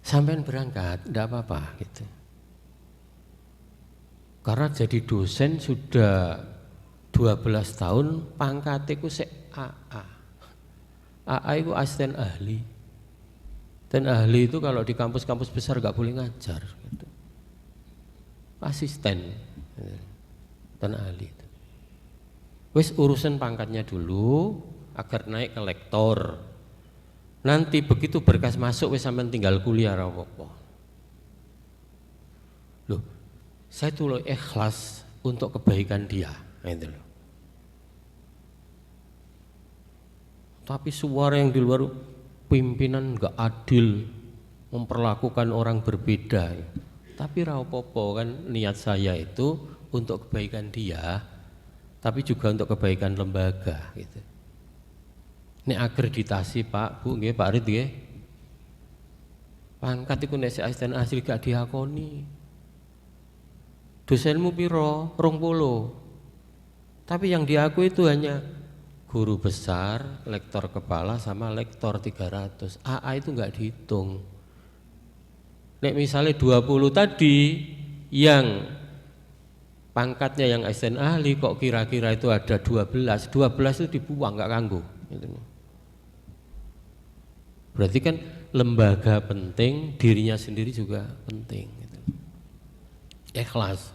sampean berangkat, enggak apa-apa gitu. Karena jadi dosen sudah 2 12 tahun pangkate ku sik AA. AA itu asisten ahli. Dan ahli itu kalau di kampus-kampus besar gak boleh ngajar gitu. Asisten dan ahli itu. Wis urusan pangkatnya dulu agar naik ke lektor. Nanti begitu berkas masuk wis sampean tinggal kuliah ora apa-apa. Loh, saya tuh ikhlas untuk kebaikan dia, gitu loh. Tapi suara yang di luar pimpinan enggak adil, memperlakukan orang berbeda. Tapi ra apa-apa kan niat saya itu untuk kebaikan dia, tapi juga untuk kebaikan lembaga gitu. Ini akreditasi Pak, Bu nggih, Pak Rid nggih. Pangkat iku nek asisten asli gak diakoni. Dosenmu piro? 20. Tapi yang diakui itu hanya guru besar, lektor kepala sama lektor 300. AA itu enggak dihitung. Nek misalnya 20 tadi yang pangkatnya yang asisten ahli kok kira-kira itu ada 12 itu dibuang enggak kanggo gitu. Berarti kan lembaga penting, dirinya sendiri juga penting gitu. Ikhlas.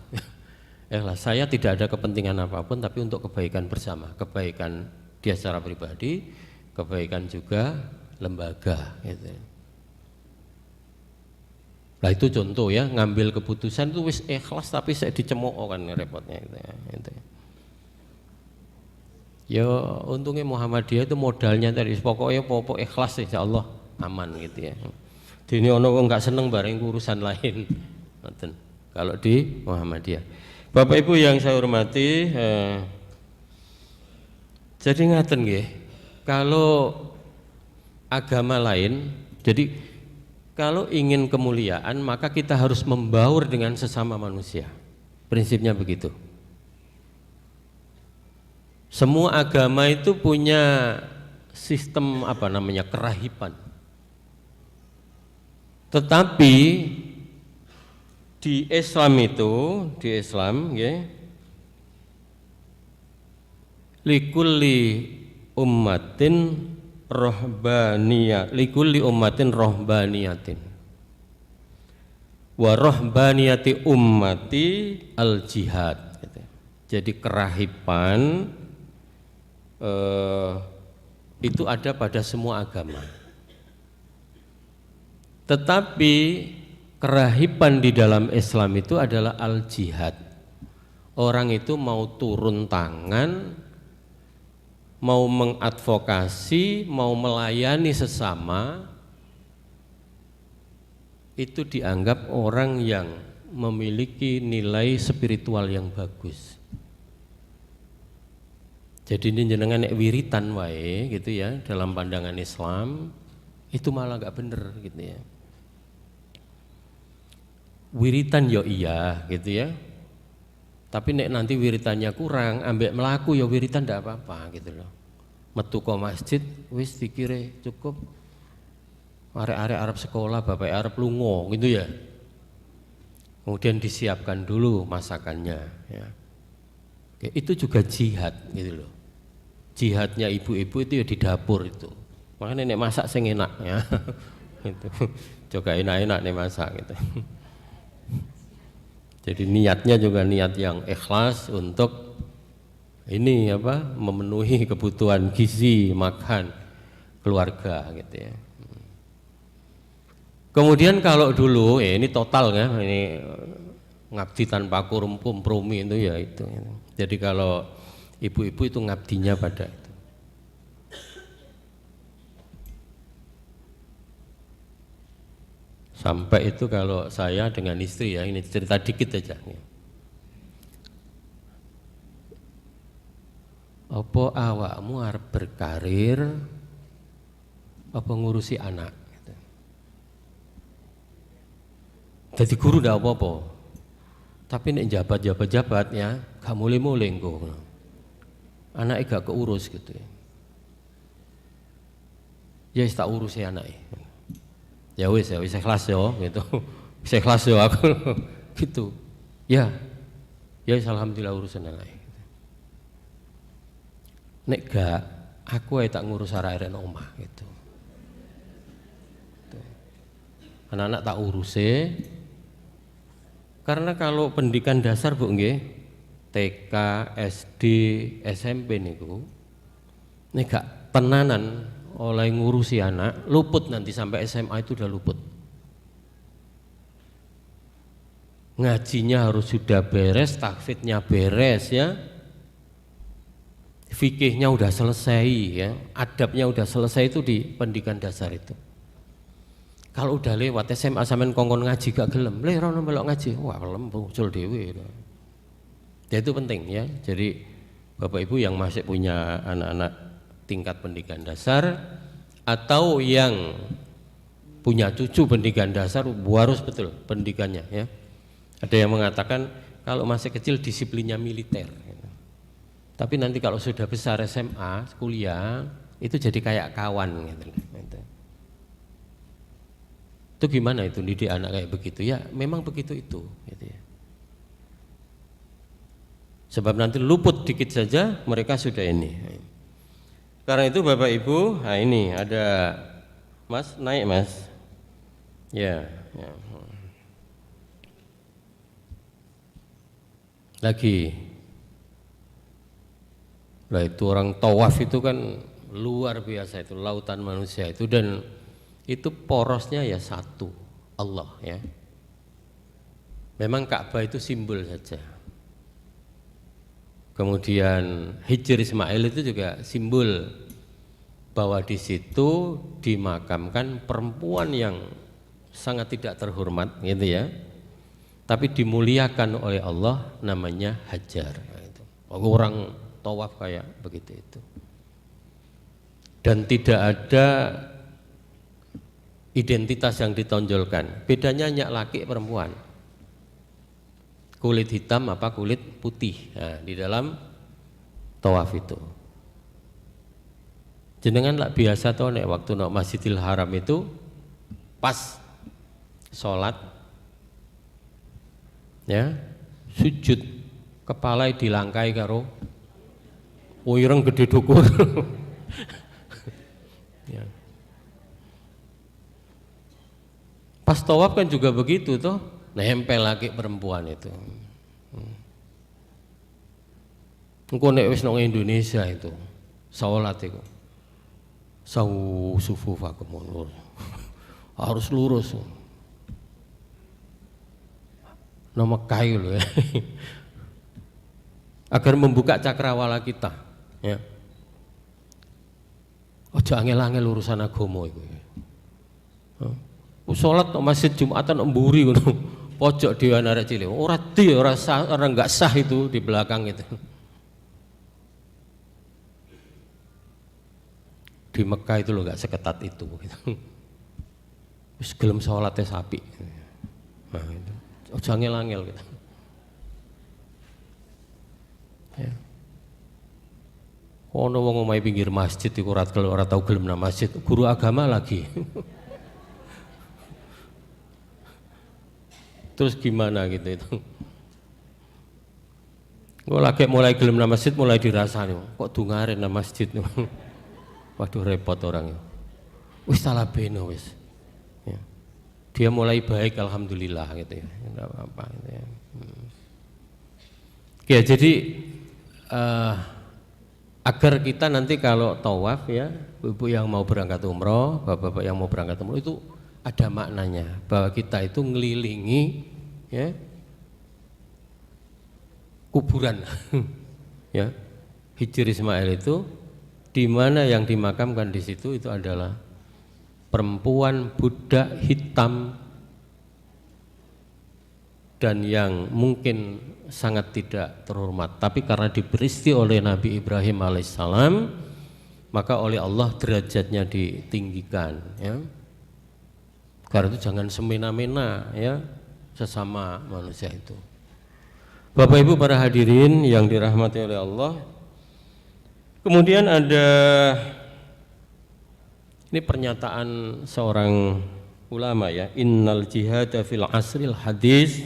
Ikhlas. Saya tidak ada kepentingan apapun tapi untuk kebaikan bersama, kebaikan dia secara pribadi, kebaikan juga lembaga gitu. Nah itu contoh ya, ngambil keputusan itu wis ikhlas tapi saya dicemooh kan repotnya gitu ya. Gitu. Ya untungnya Muhammadiyah itu modalnya tadi pokoknya pokok ikhlas insyaallah aman gitu ya. Dini ono enggak seneng bareng urusan lain. Kalau di Muhammadiyah. Bapak Ibu yang saya hormati, jadi ngaten nggih, kalau agama lain, jadi kalau ingin kemuliaan maka kita harus membaur dengan sesama manusia. Prinsipnya begitu. Semua agama itu punya sistem apa namanya kerahiban. Tetapi di Islam itu, di Islam ya, likulli ummatin rohbaniyatin wa rohbaniyati ummati al jihad gitu. Jadi kerahiban itu ada pada semua agama, tetapi kerahiban di dalam Islam itu adalah al jihad. Orang itu mau turun tangan, mau mengadvokasi, mau melayani sesama, itu dianggap orang yang memiliki nilai spiritual yang bagus. Jadi ini jenengan nek wiritan wae gitu ya, dalam pandangan Islam itu malah gak bener gitu ya. Wiritan yo iya gitu ya. Tapi nek nanti wiritannya kurang, ambek melaku ya wiritan ndak apa-apa gitu loh. Metu ke masjid wis dikire cukup arek-arek Arab sekolah, bapak Arab lungo gitu ya. Kemudian disiapkan dulu masakannya ya. Oke, itu juga jihad gitu loh. Jihadnya ibu-ibu itu ya di dapur itu. Makanya nek masak sing enak ya. Itu. Juga enak-enak nek masak gitu. Jadi niatnya juga niat yang ikhlas untuk ini apa memenuhi kebutuhan gizi makan keluarga gitu ya. Kemudian kalau dulu ini total ya, ini ngabdi tanpa kompromi itu ya itu. Jadi kalau ibu-ibu itu ngabdinya pada itu. Sampai itu kalau saya dengan istri ya, ini cerita dikit aja nih. Apa awakmu arep berkarir apa ngurusi anak gitu. Jadi guru ndak apa-apa. Tapi nek jabat ya, gak mulai-mulai engko. Anaknya gak keurus gitu ya. Ya tak urusi anaknya. Ya wis ikhlas yo gitu. Wis ikhlas yo aku gitu. Ya. Ya alhamdulillah urusan anak. Gitu. Nek gak, aku ae tak ngurus arek-arek nang omah gitu. Anak-anak tak urusi. Karena kalau pendidikan dasar Bu nggih, TK, SD, SMP niku nek gak tenanan oleh ngurusi anak, luput nanti sampai SMA itu udah luput. Ngajinya harus sudah beres, tahfidznya beres ya. Fikihnya udah selesai ya, adabnya udah selesai itu di pendidikan dasar itu. Kalau udah lewat SMA sampean kongkon ngaji gak gelem, le ora melok ngaji, wah gelem muncul dhewe. Ya itu penting ya. Jadi Bapak Ibu yang masih punya anak-anak tingkat pendidikan dasar atau yang punya cucu pendidikan dasar harus betul pendidikannya ya. Ada yang mengatakan kalau masih kecil disiplinnya militer. Tapi nanti kalau sudah besar SMA, kuliah, itu jadi kayak kawan gitu. Itu gimana itu didik anak kayak begitu? Ya memang begitu itu gitu ya. Sebab nanti luput dikit saja mereka sudah ini. Karena itu Bapak Ibu, nah ini ada Mas, naik Mas. Ya. Lagi. Lah itu orang tawaf itu kan luar biasa itu, lautan manusia itu, dan itu porosnya ya satu, Allah ya. Memang Ka'bah itu simbol saja. Kemudian Hijr Ismail itu juga simbol bahwa di situ dimakamkan perempuan yang sangat tidak terhormat gitu ya. Tapi dimuliakan oleh Allah, namanya Hajar gitu. Orang tawaf kayak begitu itu. Dan tidak ada identitas yang ditonjolkan. Bedanya hanya laki perempuan. Kulit hitam apa kulit putih. Nah, di dalam tawaf itu. Jenengan lah biasa tuh nek waktu nak Masjidil Haram itu pas sholat ya sujud kepala dilangkai karo wireng gede dukur. Ya. Pas tawaf kan juga begitu toh, nempel lagi perempuan itu. Engko nek wis nang Indonesia itu salat itu sufufakum harus lurus. Nama kayu loh ya. Agar membuka cakrawala kita ya. Ojo angel-angel urusan agama iku. Salat nang masjid Jumatan mburi ngono. Pojok dhewe arek cilik. Ora sah, ora enggak sah itu di belakang itu. Di Mekah itu loh enggak seketat itu gitu. Wis gelem salate sapi. Nah, itu. Ojo angel-angel gitu. Ya. Ono wong omahe pinggir masjid iku ora tau gelem nang masjid, guru agama lagi. Terus gimana gitu itu? Gue lagi mulai gelem nang masjid mulai dirasani, kok dungaren nang masjid. Waduh repot orangnya. Wis salah beno wis. Ya. Dia mulai baik alhamdulillah gitu ya. Enggak apa-apa gitu ya. Ya jadi agar kita nanti kalau tawaf ya, ibu yang mau berangkat umroh, bapak-bapak yang mau berangkat umroh itu ada maknanya bahwa kita itu ngelilingi ya kuburan ya. Hijr Ismail itu di mana yang dimakamkan di situ itu adalah perempuan budak hitam dan yang mungkin sangat tidak terhormat, tapi karena diberisti oleh Nabi Ibrahim alaihissalam maka oleh Allah derajatnya ditinggikan ya. Karena itu jangan semena-mena ya sesama manusia itu. Bapak Ibu para hadirin yang dirahmati oleh Allah, kemudian ada ini pernyataan seorang ulama ya, innal jihada fil asril hadis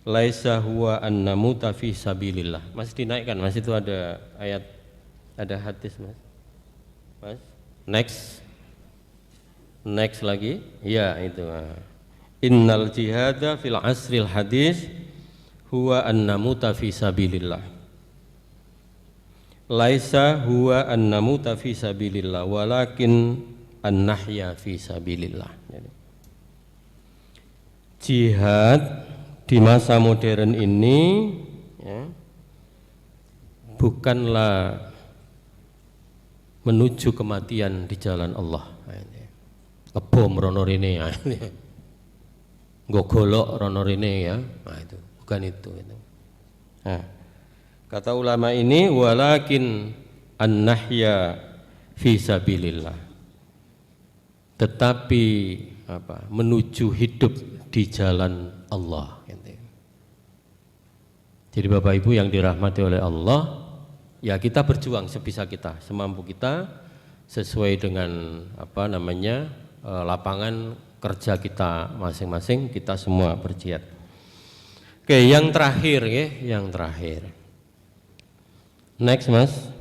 laisa huwa an namuta fi sabilillah. Masih dinaikkan, Mas, itu ada ayat Ada hadis mas? Mas? Next lagi? Ya itu. Innal jihada fil asril hadis huwa an-namuta fi sabilillah. Laisa huwa an-namuta fi sabilillah walakin an-nahya fi sabilillah. Jadi, jihad di masa modern ini ya, bukanlah menuju kematian di jalan Allah. Ngebom rono rene ya. Nggo golok rono rene ya. Nah itu, bukan itu. Nah, kata ulama ini walakin an-nahya fi sabilillah. Tetapi apa? Menuju hidup di jalan Allah. Jadi Bapak Ibu yang dirahmati oleh Allah, ya kita berjuang sebisa kita, semampu kita, sesuai dengan apa namanya lapangan kerja kita masing-masing, kita semua berjihad. Oke, yang terakhir ya, yang terakhir. Next mas,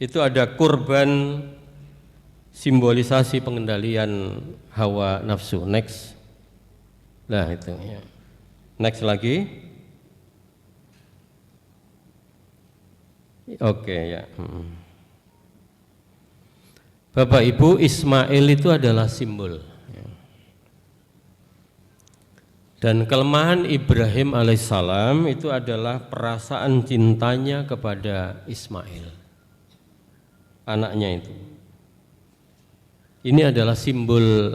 itu ada kurban simbolisasi pengendalian hawa nafsu. Next, nah itu. Ya. Next lagi. Oke ya. Bapak Ibu, Ismail itu adalah simbol. Dan kelemahan Ibrahim alaihissalam itu adalah perasaan cintanya kepada Ismail, anaknya itu. Ini adalah simbol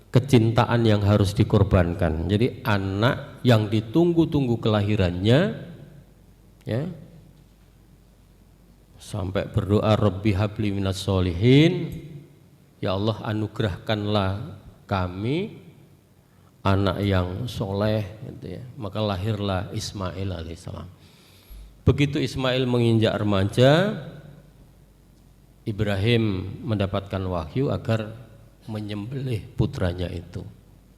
kecintaan yang harus dikorbankan. Jadi anak yang ditunggu-tunggu kelahirannya, ya, sampai berdoa Rabbi habli minas sholihin, ya Allah anugerahkanlah kami anak yang soleh gitu ya. Maka lahirlah Ismail alaihissalam. Begitu Ismail menginjak remaja, Ibrahim mendapatkan wahyu agar menyembelih putranya itu.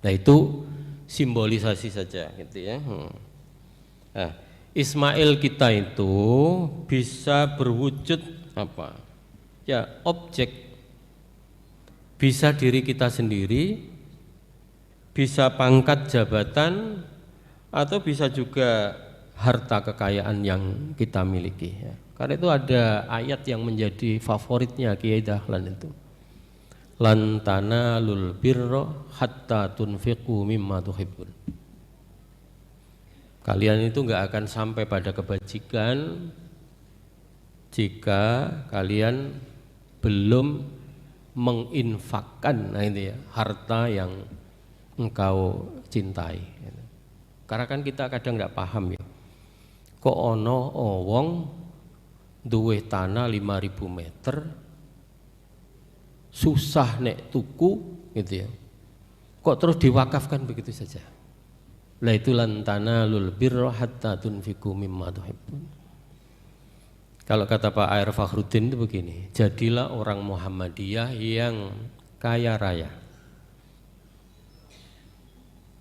Nah itu simbolisasi saja gitu ya. Nah, Ismail kita itu bisa berwujud apa? Ya, objek. Bisa diri kita sendiri, bisa pangkat jabatan, atau bisa juga harta kekayaan yang kita miliki. Ya. Karena itu ada ayat yang menjadi favoritnya Kiai Dahlan itu. Lan tanalul birra hatta tunfiqu mimma tuhibbun. Kalian itu enggak akan sampai pada kebajikan jika kalian belum menginfakkan, nah ini ya, harta yang engkau cintai. Karena kan kita kadang enggak paham ya. Kok ono wong duwe tanah 5.000 meter susah nek tuku gitu ya. Kok terus diwakafkan begitu saja? La itu lan tanalul birra hatta tunfiqu mimma tuhibbun. Kalau kata Pak Air Fakhruddin itu begini, jadilah orang Muhammadiyah yang kaya raya.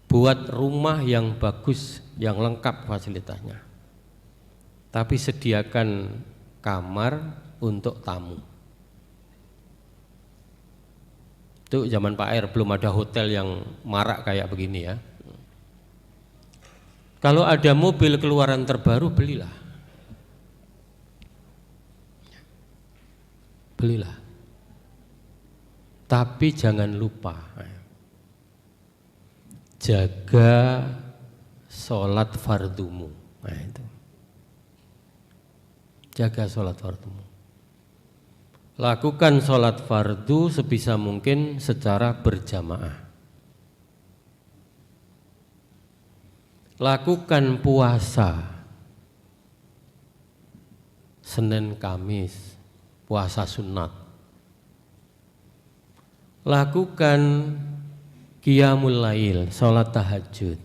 Buat rumah yang bagus, yang lengkap fasilitasnya. Tapi sediakan kamar untuk tamu. Itu zaman Pak Air belum ada hotel yang marak kayak begini ya. Kalau ada mobil keluaran terbaru, belilah. Belilah. Tapi jangan lupa jaga sholat fardumu. Nah itu. Jaga sholat fardumu. Lakukan sholat fardu sebisa mungkin secara berjamaah. Lakukan puasa Senin Kamis, puasa sunat. Lakukan qiyamul lail, sholat tahajud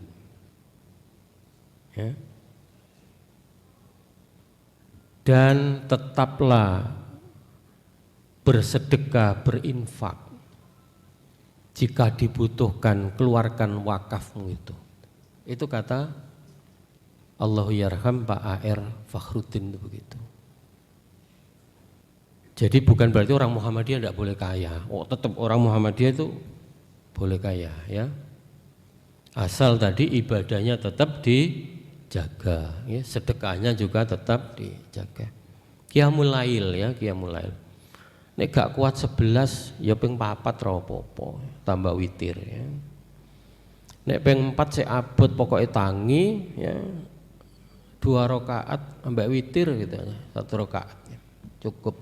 ya. Dan tetaplah bersedekah, berinfak. Jika dibutuhkan, keluarkan wakafmu itu. Itu kata Allahu yarham Pak A.R. Fakhruddin itu begitu. Jadi bukan berarti orang Muhammadiyah tidak boleh kaya. Oh, tetap orang Muhammadiyah itu boleh kaya ya. Asal tadi ibadahnya tetap dijaga, ya, sedekahnya juga tetap dijaga. Qiyamul lail ya, qiyamul lail. Nek gak kuat 11 ya ping 4 ra apa-apa, tambah witir ya. Nek ping 4 sik abot pokoknya tangi ya. 2 rakaat ambek witir gitu ya, 1 rakaat ya. Cukup.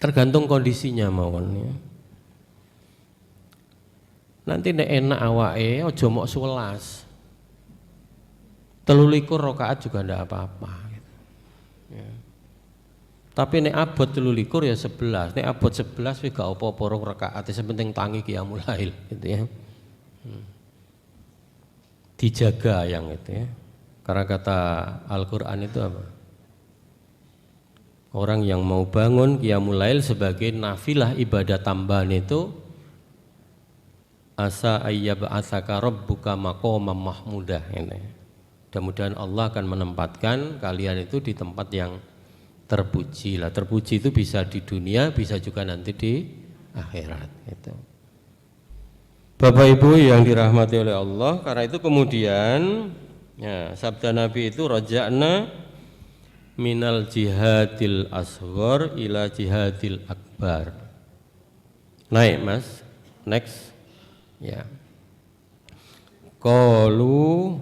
Tergantung kondisinya mawon ya. Nanti nek enak awake aja mok 11. 23 rakaat juga ndak apa-apa gitu. Ya. Tapi nek abot 23 ya 11. Nek abot 11 wis gak apa-apa rong rakaat, sing penting tangi qiyamul lail gitu ya. Dijaga yang itu ya. Karena kata Al-Qur'an itu apa? Orang yang mau bangun qiyamul lail sebagai nafilah ibadah tambahan itu asa ayyab'atsaka rabbuka maqaman mahmudah ini. Mudah-mudahan Allah akan menempatkan kalian itu di tempat yang terpuji lah. Terpuji itu bisa di dunia, bisa juga nanti di akhirat itu. Bapak Ibu yang dirahmati oleh Allah, karena itu kemudian ya, sabda Nabi itu raja'na minal jihadil asghar ila jihadil akbar. Naik Mas, next. Ya. Qalu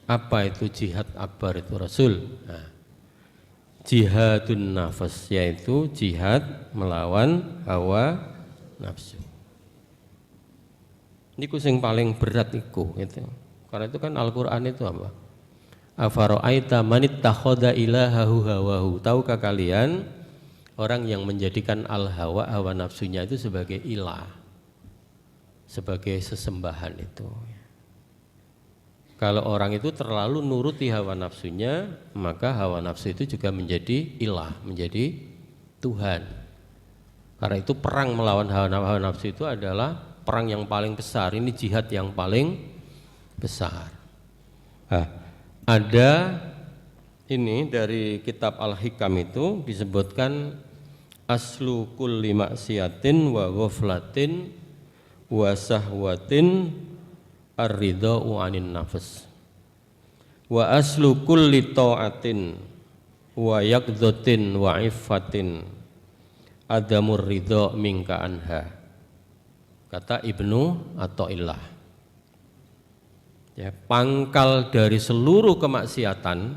apa itu jihad akbar itu Rasul? Nah, jihadun nafas yaitu jihad melawan hawa nafsu. Niku sing paling berat iku gitu. Karena itu kan Al-Qur'an itu apa? Afara'aita manittakhadha ilahahu hawahu. Tahukah kalian orang yang menjadikan hawa nafsunya itu sebagai ilah? Sebagai sesembahan itu. Kalau orang itu terlalu nuruti hawa nafsunya, maka hawa nafsu itu juga menjadi ilah, menjadi Tuhan. Karena itu perang melawan hawa nafsu itu adalah perang yang paling besar. Ini jihad yang paling besar. Ada ini dari kitab Al-Hikam itu disebutkan aslu kulli maksiatin wa ghaflatin wa sahwatin ar-ridha'u 'anin nafs wa aslu kulli ta'atin wa yaqdhatin wa iffatin adamur ridha' minka anha, kata Ibnu Athaillah. Ya, pangkal dari seluruh kemaksiatan,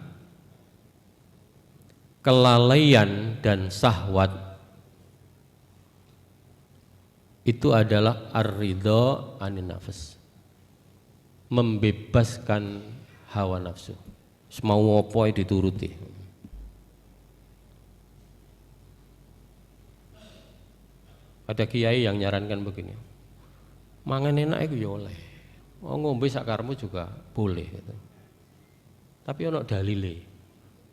kelalaian dan syahwat itu adalah ar-ridha 'anin nafs, membebaskan hawa nafsu. Semau apa dituruti. Ada kiai yang nyarankan begini, mangan enak itu ya oleh, ngombe sakarmu juga boleh gitu. Tapi ono dalile,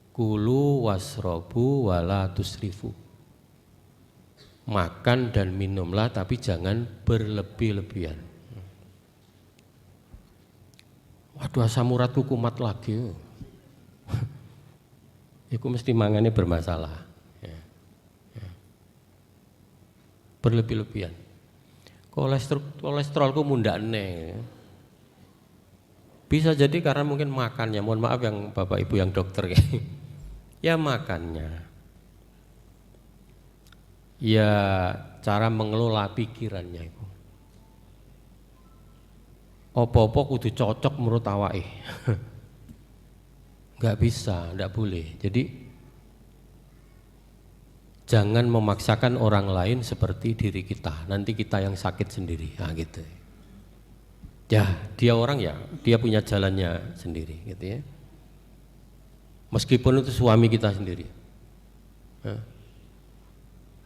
kulu wasrobu wala tusrifu. Makan dan minumlah tapi jangan berlebih-lebihan. Waduh, asam uratku kumat lagi. Iku mesti mangannya bermasalah. Ya. Ya. Berlebih-lebihan. Kolesterolku mundane. Bisa jadi karena mungkin makannya. Mohon maaf yang Bapak Ibu yang dokter ya makannya. Ya cara mengelola pikirannya itu. Apa-apa kudu cocok menurut awake. Enggak bisa, enggak boleh. Jadi jangan memaksakan orang lain seperti diri kita. Nanti kita yang sakit sendiri. Nah gitu. Ya, dia orang ya, dia punya jalannya sendiri gitu ya. Meskipun itu suami kita sendiri. Nah.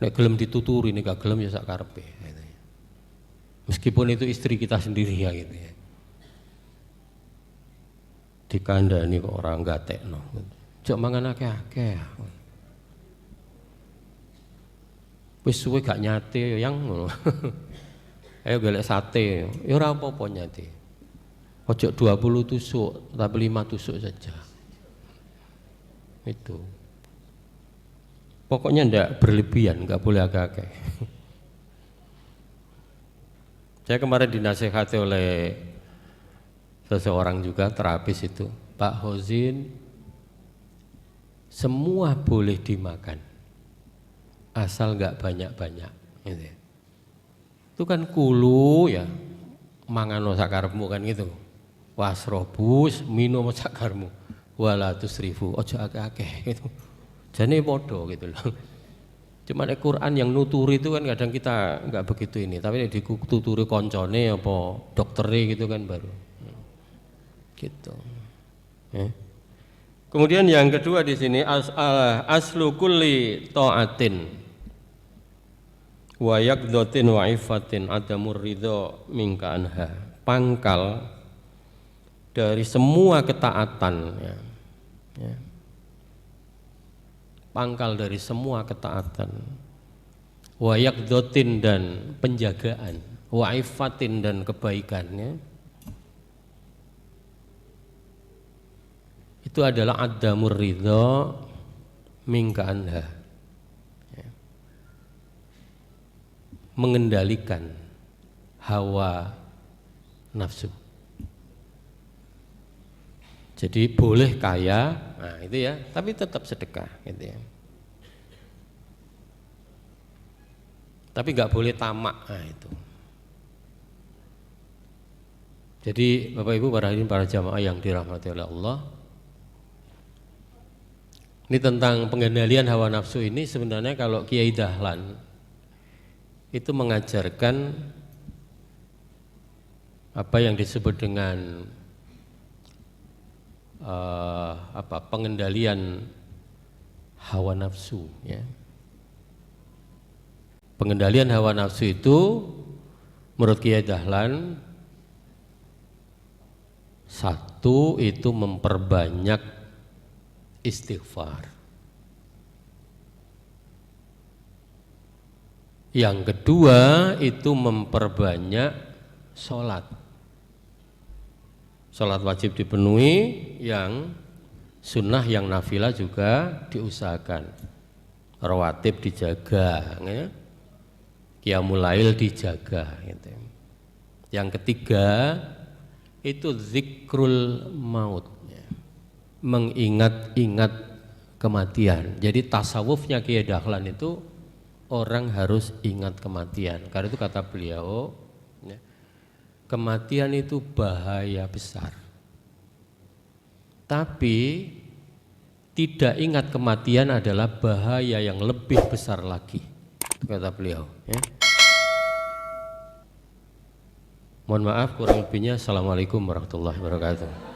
Nek gelem dituturi, nek gak gelem ya sak karepe gitu. Meskipun itu istri kita sendiri ya gitu ya. Dikandani kok orang gatekno. Jok mangan akeh-akeh. Wis suwe gak nyate yang ngono. Ayo golek sate, ya ora apa-apa nyate. Ojo 20 tusuk, tapi 5 tusuk saja. Itu. Pokoknya ndak berlebihan, nggak boleh agak-agak. Saya kemarin dinasehati oleh seseorang juga terapis itu, Pak Hozin, semua boleh dimakan, asal nggak banyak-banyak. Gitu. Itu kan kulu ya, mangan sakarmu kan gitu. Wasrobus minum sakarmu, walatus ribu, ojo akeh-akeh gitu. Jane podo gitu loh. Cuma Quran yang nuturi itu kan kadang kita nggak begitu ini, tapi dituturi koncone apa doktere gitu kan baru gitu. Kemudian yang kedua di sini aslu kulli taatin wa yaqdatin wa ifatin adamur ridho minka anha. Pangkal dari semua ketaatan ya. Pangkal dari semua ketaatan, wa yaqdatin dan penjagaan, wa ifatin dan kebaikannya, itu adalah adamur ridho minka anha, ya. Mengendalikan hawa nafsu. Jadi boleh kaya, nah itu ya, tapi tetap sedekah, gitu ya. Tapi nggak boleh tamak, nah itu. Jadi Bapak Ibu para hadirin para jamaah yang dirahmati oleh Allah, ini tentang pengendalian hawa nafsu ini sebenarnya kalau Kiai Dahlan itu mengajarkan apa yang disebut dengan pengendalian hawa nafsu ya. Pengendalian hawa nafsu itu menurut Kiai Dahlan, satu itu memperbanyak istighfar, yang kedua itu memperbanyak sholat. Sholat wajib dipenuhi, yang sunnah yang nafilah juga diusahakan, rawatib dijaga, ya. Qiyamul lail dijaga, gitu. Yang ketiga itu zikrul maut, ya. Mengingat-ingat kematian. Jadi tasawufnya Kiai Dahlan itu orang harus ingat kematian. Karena itu kata beliau, ya, kematian itu bahaya besar. Tapi tidak ingat kematian adalah bahaya yang lebih besar lagi, kata beliau. Ya. Mohon maaf kurang lebihnya. Assalamualaikum warahmatullahi wabarakatuh.